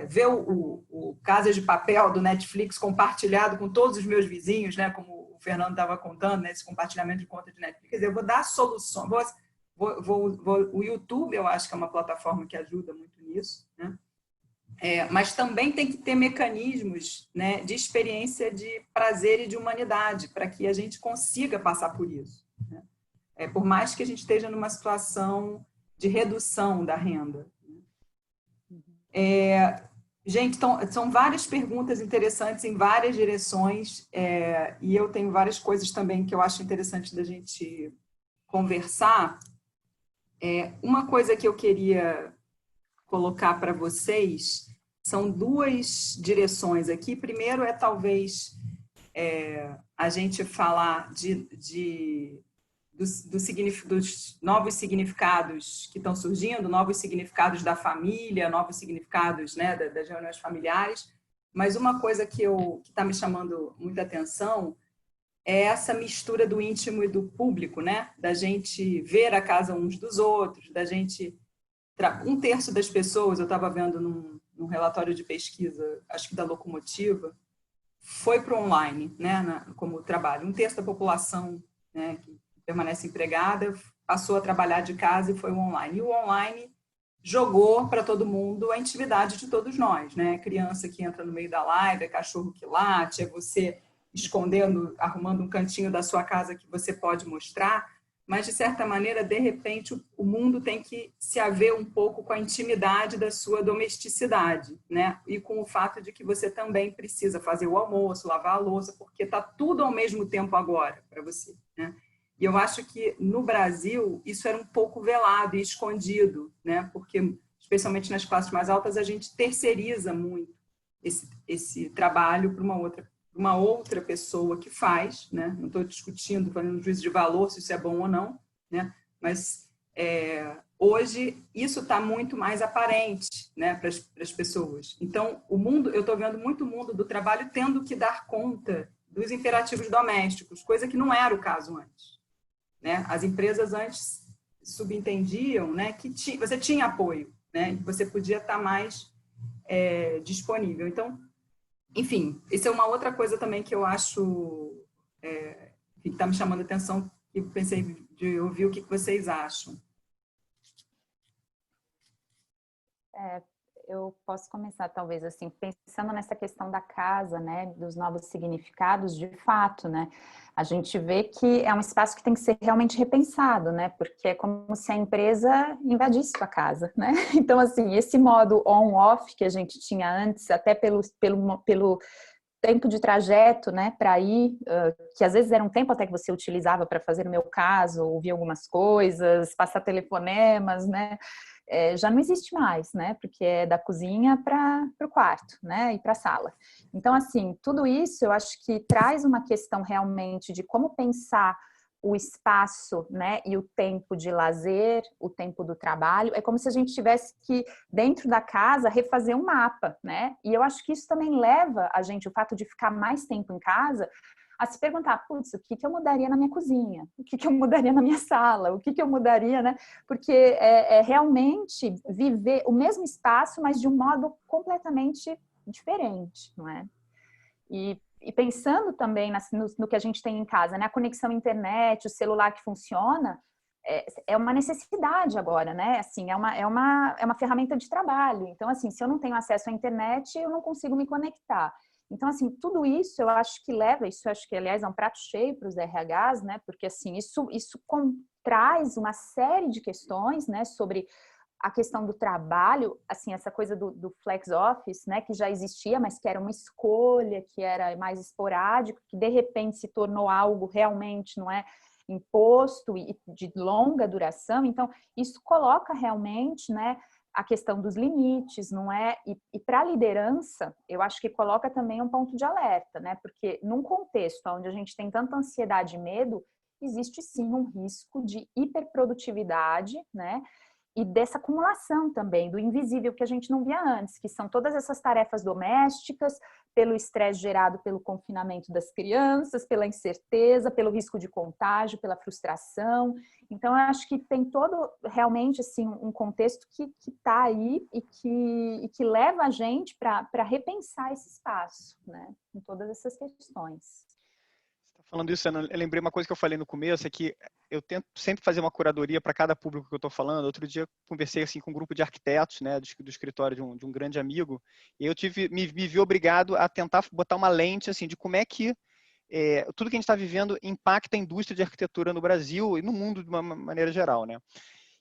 ver o Casa de Papel do Netflix compartilhado com todos os meus vizinhos, né? Como o Fernando estava contando, né? Esse compartilhamento de conta de Netflix. Quer dizer, eu vou dar soluções. O YouTube, eu acho que é uma plataforma que ajuda muito nisso, né? Mas também tem que ter mecanismos, né, de experiência de prazer e de humanidade para que a gente consiga passar por isso, né? Por mais que a gente esteja numa situação de redução da renda. Gente, são várias perguntas interessantes em várias direções, e eu tenho várias coisas também que eu acho interessante da gente conversar. Uma coisa que eu queria colocar para vocês são duas direções aqui. Primeiro talvez a gente falar dos novos significados que estão surgindo, novos significados da família, novos significados, né, das reuniões familiares. Mas uma coisa que está me chamando muita atenção é essa mistura do íntimo e do público, né? Da gente ver a casa uns dos outros, da gente... Um terço das pessoas, eu estava vendo num relatório de pesquisa, acho que da Locomotiva, foi para o online, né, como trabalho. Um terço da população, né, que permanece empregada passou a trabalhar de casa e foi o online. E o online jogou para todo mundo a intimidade de todos nós, né? Criança que entra no meio da live, é cachorro que late, é você escondendo, arrumando um cantinho da sua casa que você pode mostrar, mas, de certa maneira, de repente, o mundo tem que se haver um pouco com a intimidade da sua domesticidade, né? E com o fato de que você também precisa fazer o almoço, lavar a louça, porque está tudo ao mesmo tempo agora para você, né? E eu acho que, no Brasil, isso era um pouco velado e escondido, né? Porque, especialmente nas classes mais altas, a gente terceiriza muito esse trabalho para uma outra pessoa que faz, né? Não estou discutindo, fazendo juízo de valor, se isso é bom ou não, né? Mas hoje isso está muito mais aparente, né, para as pessoas. Então, eu estou vendo muito o mundo do trabalho tendo que dar conta dos imperativos domésticos, coisa que não era o caso antes, né? As empresas antes subentendiam, né, que você tinha apoio, né, e você podia estar mais disponível. Então, enfim, isso é uma outra coisa também que eu acho que está me chamando a atenção, e pensei de ouvir o que vocês acham. Eu posso começar, talvez, assim, pensando nessa questão da casa, né, dos novos significados, de fato, né, a gente vê que é um espaço que tem que ser realmente repensado, né, porque é como se a empresa invadisse a casa, né, então, assim, esse modo on-off que a gente tinha antes, até pelo tempo de trajeto, né, para ir, que às vezes era um tempo até que você utilizava para fazer, no meu caso, ouvir algumas coisas, passar telefonemas, né, já não existe mais, né, porque é da cozinha para o quarto, né, e para a sala. Então, assim, tudo isso eu acho que traz uma questão realmente de como pensar o espaço, né, e o tempo de lazer, o tempo do trabalho. É como se a gente tivesse que, dentro da casa, refazer um mapa, né? E eu acho que isso também leva a gente, o fato de ficar mais tempo em casa, a se perguntar, putz, o que eu mudaria na minha cozinha? O que eu mudaria na minha sala? O que eu mudaria, né? Porque é realmente viver o mesmo espaço, mas de um modo completamente diferente, não é? E pensando também no que a gente tem em casa, né? A conexão à internet, o celular que funciona, é uma necessidade agora, né? Assim, é uma ferramenta de trabalho. Então, assim, se eu não tenho acesso à internet, eu não consigo me conectar. Então, assim, tudo isso eu acho que eu acho que, aliás, é um prato cheio para os RHs, né? Porque, assim, isso traz uma série de questões, né? Sobre a questão do trabalho, assim, essa coisa do flex office, né, que já existia, mas que era uma escolha, que era mais esporádico, que de repente se tornou algo realmente, não é, imposto e de longa duração. Então, isso coloca realmente, né, a questão dos limites, não é? E para a liderança, eu acho que coloca também um ponto de alerta, né? Porque num contexto onde a gente tem tanta ansiedade e medo, existe sim um risco de hiperprodutividade, né? E dessa acumulação também, do invisível que a gente não via antes, que são todas essas tarefas domésticas, pelo estresse gerado pelo confinamento das crianças, pela incerteza, pelo risco de contágio, pela frustração. Então, eu acho que tem todo, realmente, assim, um contexto que está aí e que leva a gente para repensar esse espaço, né? Com todas essas questões. Falando isso, eu lembrei uma coisa que eu falei no começo, é que eu tento sempre fazer uma curadoria para cada público que eu estou falando. Outro dia conversei assim, com um grupo de arquitetos, né, do escritório de um grande amigo, e eu me vi obrigado a tentar botar uma lente assim, de como é que tudo que a gente está vivendo impacta a indústria de arquitetura no Brasil e no mundo de uma maneira geral, né?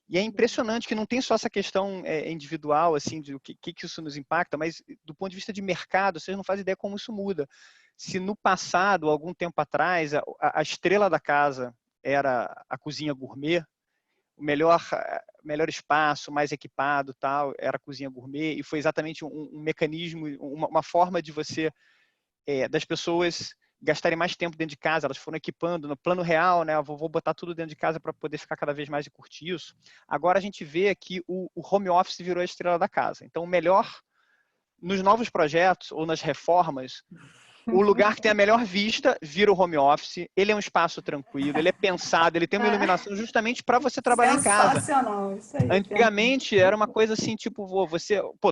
E é impressionante que não tem só essa questão individual, assim, de o que isso nos impacta, mas do ponto de vista de mercado, vocês não fazem ideia como isso muda. Se no passado, algum tempo atrás, a estrela da casa era a cozinha gourmet, o melhor espaço, mais equipado, tal, era a cozinha gourmet, e foi exatamente um mecanismo, uma forma de você, das pessoas gastarem mais tempo dentro de casa, elas foram equipando no plano real, né? Vou botar tudo dentro de casa para poder ficar cada vez mais e curtir isso. Agora a gente vê que o home office virou a estrela da casa. Então, o melhor, nos novos projetos ou nas reformas, o lugar que tem a melhor vista vira o home office. Ele é um espaço tranquilo, ele é pensado, ele tem uma iluminação justamente para você trabalhar em casa. Sensacional, isso aí. Antigamente era uma coisa assim, tipo,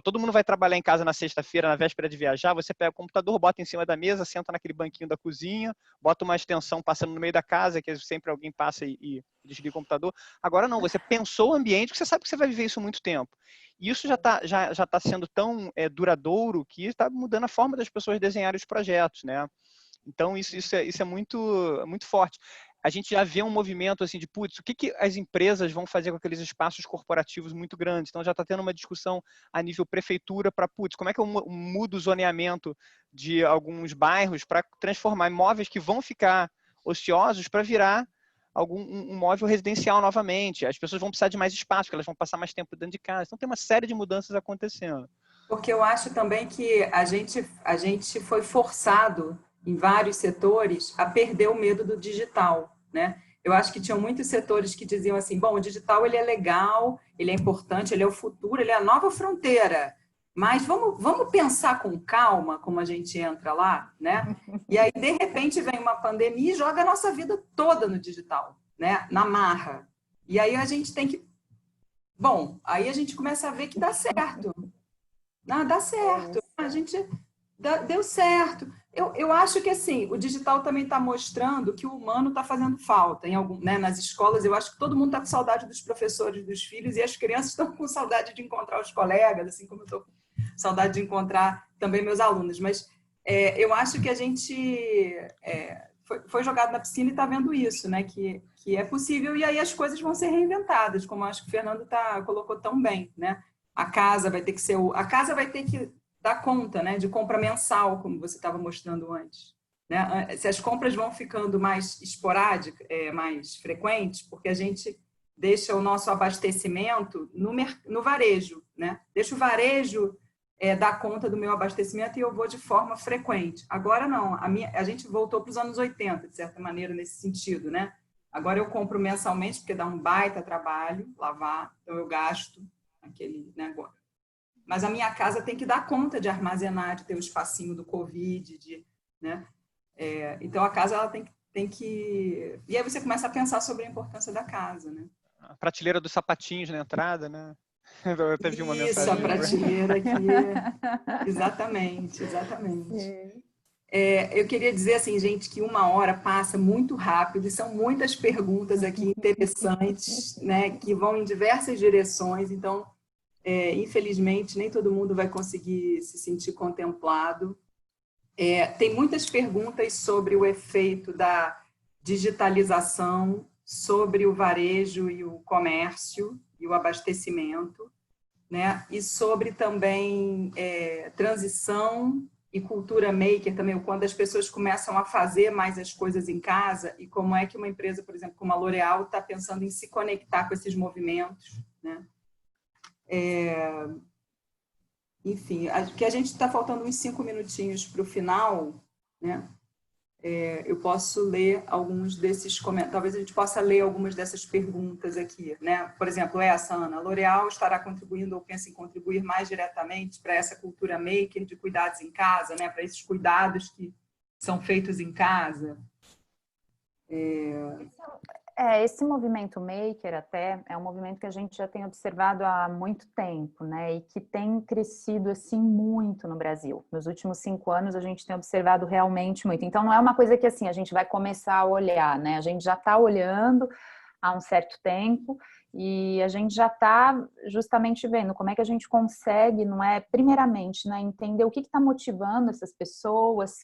todo mundo vai trabalhar em casa na sexta-feira, na véspera de viajar, você pega o computador, bota em cima da mesa, senta naquele banquinho da cozinha, bota uma extensão passando no meio da casa, que sempre alguém passa e desliga o computador. Agora não, você pensou o ambiente, que você sabe que você vai viver isso muito tempo. E isso já tá sendo tão duradouro que está mudando a forma das pessoas desenharem os projetos, né? Então, isso é muito, muito forte. A gente já vê um movimento assim de, putz, o que as empresas vão fazer com aqueles espaços corporativos muito grandes? Então, já está tendo uma discussão a nível prefeitura para, putz, como é que eu mudo o zoneamento de alguns bairros para transformar imóveis que vão ficar ociosos para virar um móvel residencial novamente. As pessoas vão precisar de mais espaço, porque elas vão passar mais tempo dentro de casa. Então, tem uma série de mudanças acontecendo. Porque eu acho também que a gente foi forçado em vários setores a perder o medo do digital, né? Eu acho que tinham muitos setores que diziam assim, bom, o digital ele é legal, ele é importante, ele é o futuro, ele é a nova fronteira, mas vamos pensar com calma como a gente entra lá, né? E aí, de repente, vem uma pandemia e joga a nossa vida toda no digital, né? Na marra. E aí a gente tem que... Bom, aí a gente começa a ver que dá certo. Não, dá certo. A gente deu certo. Eu acho que assim, o digital também está mostrando que o humano está fazendo falta né, nas escolas. Eu acho que todo mundo está com saudade dos professores, dos filhos, e as crianças estão com saudade de encontrar os colegas, assim como eu estou com saudade de encontrar também meus alunos. Mas eu acho que a gente foi jogado na piscina e está vendo isso, né? Que é possível, e aí as coisas vão ser reinventadas, como eu acho que o Fernando colocou tão bem, né? A casa vai ter que dar conta, né, de compra mensal, como você estava mostrando antes, né? Se as compras vão ficando mais esporádicas, mais frequentes, porque a gente deixa o nosso abastecimento no varejo, né? Deixa o varejo dar conta do meu abastecimento e eu vou de forma frequente. Agora não, a gente voltou para os anos 80, de certa maneira, nesse sentido, né? Agora eu compro mensalmente, porque dá um baita trabalho lavar, então eu gasto aquele negócio. Mas a minha casa tem que dar conta de armazenar, de ter o espacinho do Covid, né? Então a casa ela tem que... E aí você começa a pensar sobre a importância da casa, né? A prateleira dos sapatinhos na entrada, né? Eu até vi uma mensagem. Isso, a prateleira aqui. Exatamente. Eu queria dizer assim, gente, que 1 hora passa muito rápido e são muitas perguntas aqui interessantes, né, que vão em diversas direções. Então, infelizmente, nem todo mundo vai conseguir se sentir contemplado. Tem muitas perguntas sobre o efeito da digitalização sobre o varejo e o comércio e o abastecimento, né? E sobre também transição e cultura maker também, quando as pessoas começam a fazer mais as coisas em casa e como é que uma empresa, por exemplo, como a L'Oréal, está pensando em se conectar com esses movimentos, né? Enfim, que a gente está faltando uns 5 minutinhos para o final, né? Eu posso ler alguns desses comentários, talvez a gente possa ler algumas dessas perguntas aqui, né? Por exemplo, essa, Ana, a L'Oréal estará contribuindo ou pensa em contribuir mais diretamente para essa cultura maker de cuidados em casa, né? Para esses cuidados que são feitos em casa. Esse movimento maker até é um movimento que a gente já tem observado há muito tempo, né? E que tem crescido assim muito no Brasil. Nos últimos 5 anos a gente tem observado realmente muito. Então não é uma coisa que assim a gente vai começar a olhar, né? A gente já está olhando há um certo tempo e a gente já está justamente vendo como é que a gente consegue, não é? Primeiramente, né? Entender o que está motivando essas pessoas,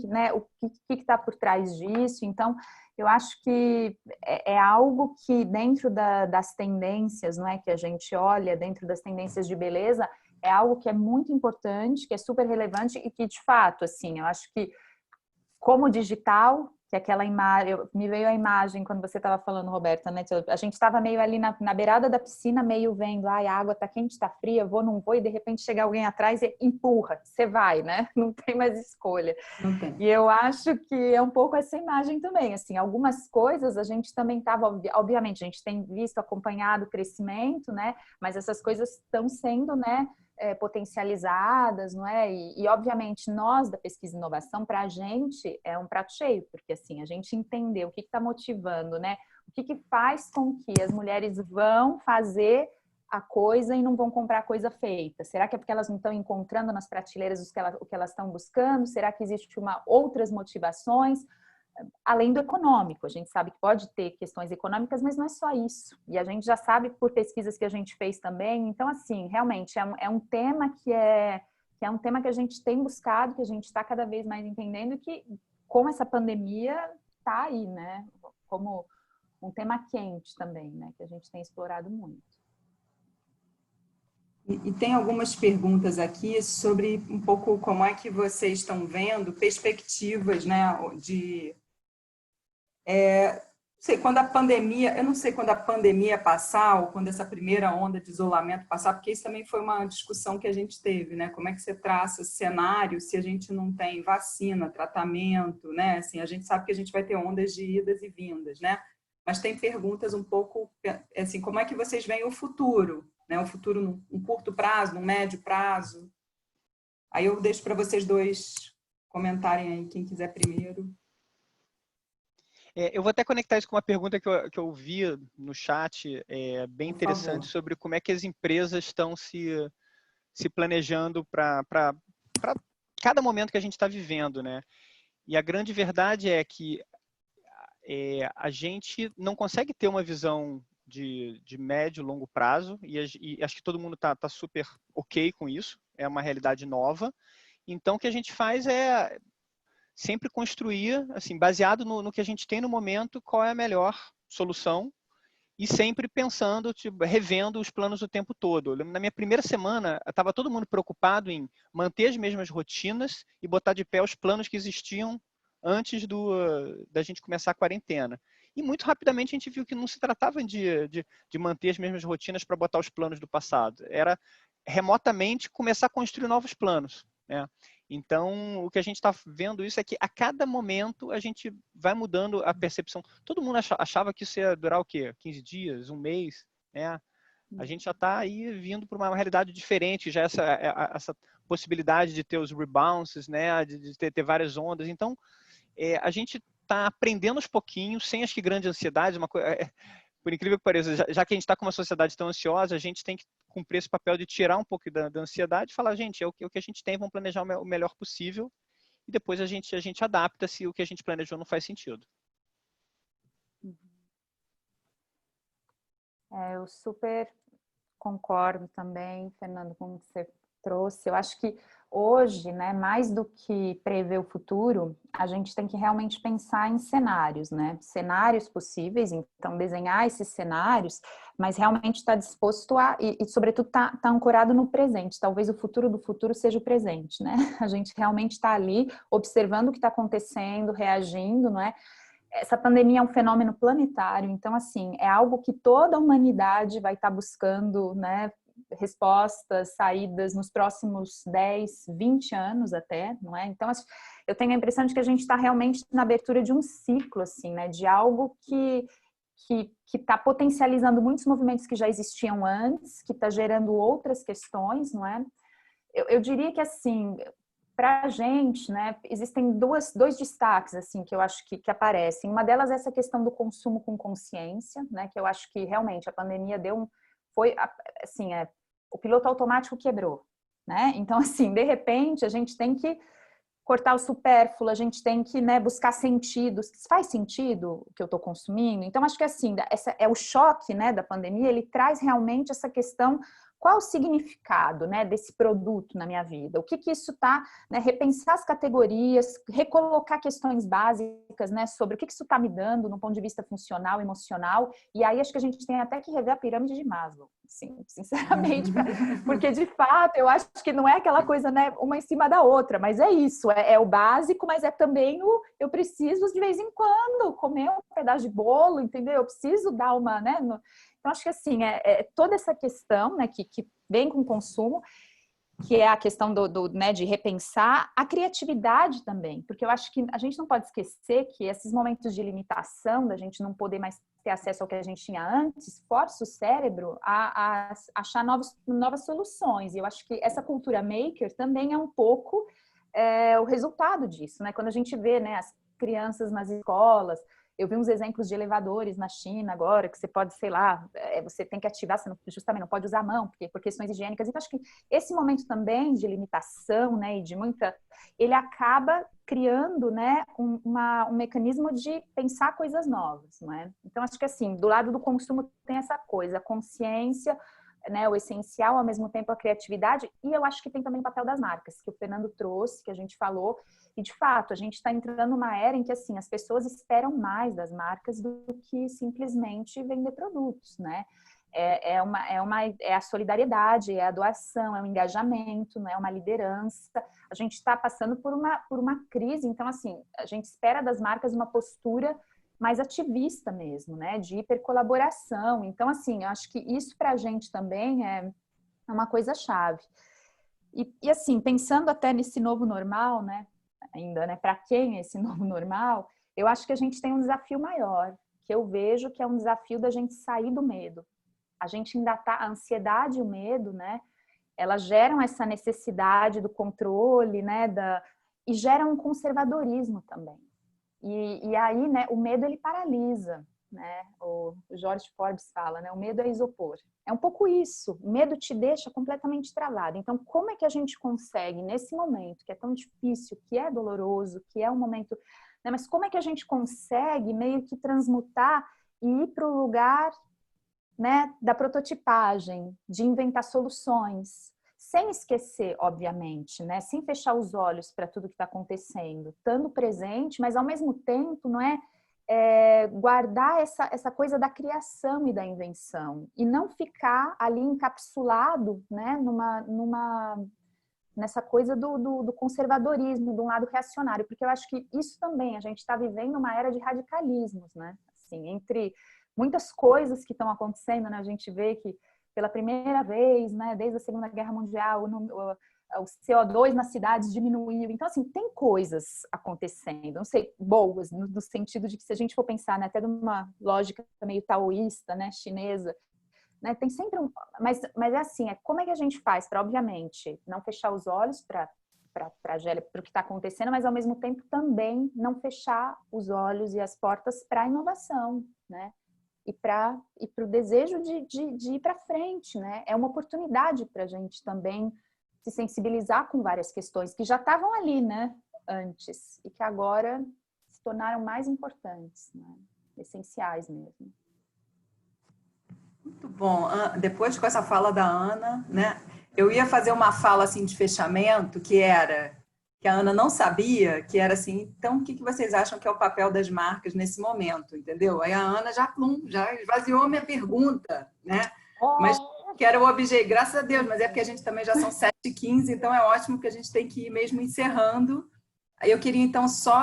né? O que está por trás disso. Então eu acho que é algo que dentro das tendências, não é, que a gente olha, dentro das tendências de beleza, é algo que é muito importante, que é super relevante e que, de fato, assim, eu acho que como digital, que aquela imagem, me veio a imagem quando você estava falando, Roberta, né? A gente estava meio ali na beirada da piscina, meio vendo, ai, a água tá quente, tá fria, vou, não vou, e de repente chega alguém atrás e empurra, você vai, né? Não tem mais escolha. Não tem. E eu acho que é um pouco essa imagem também, assim, algumas coisas a gente também estava, obviamente, a gente tem visto, acompanhado o crescimento, né? Mas essas coisas estão sendo, né? Potencializadas, não é? E obviamente nós da pesquisa e inovação, para a gente é um prato cheio, porque assim a gente entendeu o que está motivando, né? O que faz com que as mulheres vão fazer a coisa e não vão comprar a coisa feita? Será que é porque elas não estão encontrando nas prateleiras o que elas estão buscando? Será que existe outras motivações? Além do econômico, a gente sabe que pode ter questões econômicas, mas não é só isso. E a gente já sabe por pesquisas que a gente fez também. Então, assim, realmente é um tema que é um tema que a gente tem buscado, que a gente está cada vez mais entendendo, e que com essa pandemia está aí, né? Como um tema quente também, né? Que a gente tem explorado muito. E tem algumas perguntas aqui sobre um pouco como é que vocês estão vendo perspectivas, né, de quando a pandemia, eu não sei quando a pandemia passar ou quando essa primeira onda de isolamento passar, porque isso também foi uma discussão que a gente teve, né? Como é que você traça cenário se a gente não tem vacina, tratamento, né? Assim, a gente sabe que a gente vai ter ondas de idas e vindas, né? Mas tem perguntas um pouco, assim, como é que vocês veem o futuro, né? O futuro num curto prazo, num médio prazo. Aí eu deixo para vocês dois comentarem aí, quem quiser primeiro. Eu vou até conectar isso com uma pergunta que eu vi no chat, bem Por interessante, favor. sobre como é que as empresas estão se planejando para cada momento que a gente está vivendo, né? E a grande verdade é que a gente não consegue ter uma visão de médio e longo prazo, e acho que todo mundo está super ok com isso, é uma realidade nova. Então, o que a gente faz é sempre construir, assim, baseado no que a gente tem no momento, qual é a melhor solução, e sempre pensando, tipo, revendo os planos o tempo todo. Na minha primeira semana, estava todo mundo preocupado em manter as mesmas rotinas e botar de pé os planos que existiam antes da gente começar a quarentena. E muito rapidamente a gente viu que não se tratava de manter as mesmas rotinas para botar os planos do passado. Era remotamente começar a construir novos planos, né? Então, o que a gente está vendo isso é que a cada momento a gente vai mudando a percepção. Todo mundo achava que isso ia durar o quê? 15 dias, um mês, né? A gente já está aí vindo para uma realidade diferente, já essa possibilidade de ter os rebounds, né? De ter várias ondas. Então, a gente está aprendendo aos pouquinhos, sem acho que grande ansiedade, por incrível que pareça, já que a gente está com uma sociedade tão ansiosa, a gente tem que cumprir esse papel de tirar um pouco da ansiedade e falar, gente, é o que a gente tem, vamos planejar o melhor possível, e depois a gente adapta se o que a gente planejou não faz sentido. Eu super concordo também, Fernando, com o que você trouxe. Eu acho que hoje, né, mais do que prever o futuro, a gente tem que realmente pensar em cenários, né? Cenários possíveis, então desenhar esses cenários, mas realmente estar disposto e sobretudo, tá ancorado no presente. Talvez o futuro do futuro seja o presente, né? A gente realmente está ali observando o que está acontecendo, reagindo, não é? Essa pandemia é um fenômeno planetário, então, assim, é algo que toda a humanidade vai estar buscando, né, respostas, saídas nos próximos 10, 20 anos até, não é? Então, eu tenho a impressão de que a gente está realmente na abertura de um ciclo, assim, né, de algo que está potencializando muitos movimentos que já existiam antes, que está gerando outras questões, não é? Eu diria que, assim, para a gente, né, existem dois destaques assim que eu acho que aparecem. Uma delas é essa questão do consumo com consciência, né, que eu acho que realmente a pandemia foi assim, o piloto automático quebrou, né? Então, assim, de repente a gente tem que cortar o supérfluo, a gente tem que, né, buscar sentidos. Faz sentido o que eu estou consumindo? Então, acho que assim, essa é o choque, né, da pandemia, ele traz realmente essa questão. Qual o significado, né, desse produto na minha vida? O que isso está, né, repensar as categorias, recolocar questões básicas, né, sobre o que isso está me dando no ponto de vista funcional, emocional, e aí acho que a gente tem até que rever a pirâmide de Maslow, Sim, sinceramente, porque de fato eu acho que não é aquela coisa, né, uma em cima da outra, mas é isso, é o básico, mas é também eu preciso de vez em quando comer um pedaço de bolo, entendeu? Eu preciso dar uma, né? Então acho que assim, toda essa questão, né, que vem com o consumo, que é a questão né, de repensar a criatividade também, porque eu acho que a gente não pode esquecer que esses momentos de limitação, da gente não poder mais ter acesso ao que a gente tinha antes, força o cérebro a achar novas soluções. E eu acho que essa cultura maker também é um pouco o resultado disso, né? Quando a gente vê, né, as crianças nas escolas, eu vi uns exemplos de elevadores na China agora, que você pode, sei lá, você tem que ativar, você justamente não pode usar a mão, por questões higiênicas. Então, acho que esse momento também de limitação, né, e de muita... Ele acaba criando, né, um mecanismo de pensar coisas novas, não é? Então, acho que, assim, do lado do consumo tem essa coisa, a consciência, né, o essencial, ao mesmo tempo a criatividade, e eu acho que tem também o papel das marcas, que o Fernando trouxe, que a gente falou, e de fato, a gente está entrando numa era em que assim, as pessoas esperam mais das marcas do que simplesmente vender produtos, né? É a solidariedade, é a doação, é o engajamento, né? É uma liderança. A gente está passando por uma crise, então assim, a gente espera das marcas uma postura mais ativista mesmo, né? De hipercolaboração. Então, assim, eu acho que isso para a gente também é uma coisa chave. E assim, pensando até nesse novo normal, né? Ainda, né? Para quem é esse novo normal? Eu acho que a gente tem um desafio maior, que eu vejo que é um desafio da gente sair do medo. A gente ainda tá, a ansiedade e o medo, né? Elas geram essa necessidade do controle, né? E geram um conservadorismo também. E aí, né, o medo ele paralisa, né? O George Forbes fala, né? O medo é isopor. É um pouco isso. O medo te deixa completamente travado. Então, como é que a gente consegue nesse momento que é tão difícil, que é doloroso, que é um momento, né? Mas como é que a gente consegue meio que transmutar e ir para o lugar, né, da prototipagem, de inventar soluções, sem esquecer, obviamente, né, sem fechar os olhos para tudo que está acontecendo, estando presente, mas ao mesmo tempo, não guardar essa coisa da criação e da invenção e não ficar ali encapsulado, né, nessa coisa do conservadorismo, de um lado reacionário, porque eu acho que isso também, a gente está vivendo uma era de radicalismos, né, assim, entre muitas coisas que estão acontecendo, né? A gente vê que pela primeira vez, né, desde a Segunda Guerra Mundial, o CO2 nas cidades diminuiu. Então, assim, tem coisas acontecendo, não sei, boas, no sentido de que se a gente for pensar, né, até de uma lógica meio taoísta, né, chinesa, né, tem sempre mas é assim, como é que a gente faz para, obviamente, não fechar os olhos para o que está acontecendo, mas ao mesmo tempo também não fechar os olhos e as portas para a inovação, né? E para o desejo de ir para frente, né? É uma oportunidade para a gente também se sensibilizar com várias questões que já estavam ali, né? Antes, e que agora se tornaram mais importantes, né? Essenciais mesmo. Muito bom. Depois com essa fala da Ana, né? Eu ia fazer uma fala assim de fechamento, que era que a Ana não sabia, que era assim, então o que vocês acham que é o papel das marcas nesse momento, entendeu? Aí a Ana já esvaziou a minha pergunta, né? Mas que era o objeto, graças a Deus, mas é porque a gente também já são 7h15, então é ótimo que a gente tem que ir mesmo encerrando. Aí eu queria então só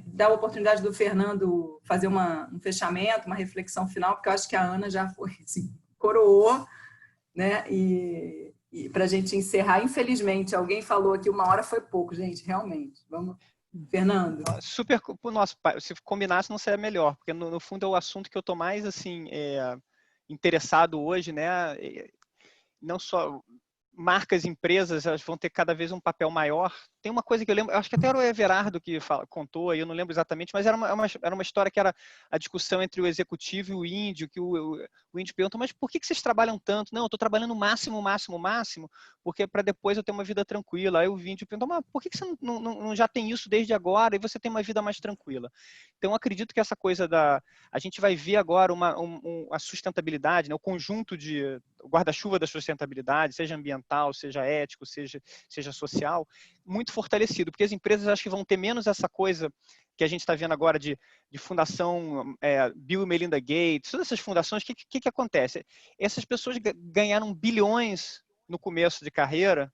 dar a oportunidade do Fernando fazer um fechamento, uma reflexão final, porque eu acho que a Ana já foi, assim, coroou, né? E para a gente encerrar, infelizmente, alguém falou aqui 1 hora foi pouco, gente, realmente. Vamos, Fernando. Super, nossa, se combinasse não seria melhor, porque no fundo é o assunto que eu estou mais assim interessado hoje, né? Não só marcas, empresas, elas vão ter cada vez um papel maior. Tem uma coisa que eu lembro, acho que até era o Everardo que contou, eu não lembro exatamente, mas era uma história que era a discussão entre o executivo e o índio, que o índio perguntou, mas por que vocês trabalham tanto? Não, eu estou trabalhando o máximo, porque para depois eu ter uma vida tranquila. Aí o índio perguntou, mas por que você não já tem isso desde agora e você tem uma vida mais tranquila? Então, eu acredito que essa coisa a gente vai ver agora a sustentabilidade, né, o conjunto guarda-chuva da sustentabilidade, seja ambiental, seja ético, seja social, muito fortalecido, porque as empresas acho que vão ter menos essa coisa que a gente está vendo agora de fundação Bill e Melinda Gates, todas essas fundações, o que acontece? Essas pessoas ganharam bilhões no começo de carreira,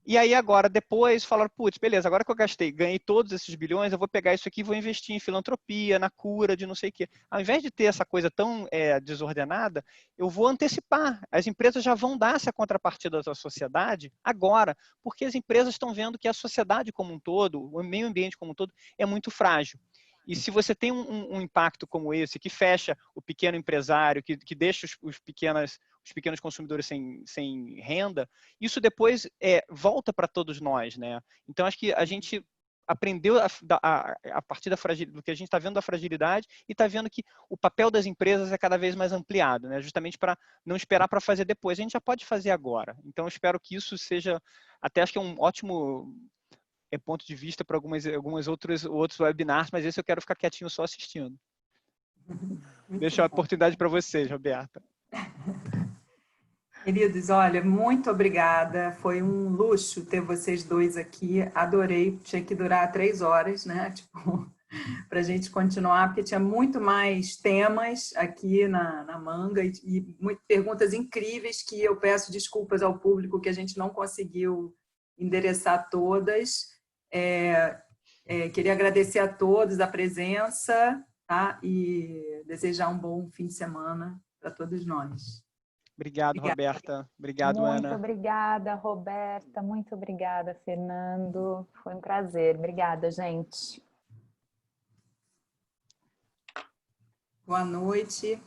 e aí agora, depois, falaram, putz, beleza, agora que eu ganhei todos esses bilhões, eu vou pegar isso aqui e vou investir em filantropia, na cura de não sei o quê. Ao invés de ter essa coisa tão desordenada, eu vou antecipar. As empresas já vão dar essa contrapartida à sociedade agora, porque as empresas estão vendo que a sociedade como um todo, o meio ambiente como um todo, é muito frágil. E se você tem um impacto como esse, que fecha o pequeno empresário, que deixa os pequenos consumidores sem renda, isso depois volta para todos nós, né? Então, acho que a gente aprendeu a partir do que a gente está vendo da fragilidade e está vendo que o papel das empresas é cada vez mais ampliado, né? Justamente para não esperar para fazer depois. A gente já pode fazer agora. Então, eu espero que isso seja, até acho que é um ótimo ponto de vista para alguns outros webinars, mas esse eu quero ficar quietinho só assistindo. Deixa a oportunidade para vocês, Roberta. Queridos, olha, muito obrigada. Foi um luxo ter vocês dois aqui. Adorei. Tinha que durar 3 horas, né? Tipo, para a gente continuar, porque tinha muito mais temas aqui na manga e perguntas incríveis que eu peço desculpas ao público que a gente não conseguiu endereçar todas. Queria agradecer a todos a presença, tá? E desejar um bom fim de semana para todos nós. Obrigado, Roberta. Obrigado, Ana. Muito obrigada, Roberta. Muito obrigada, Fernando. Foi um prazer. Obrigada, gente. Boa noite.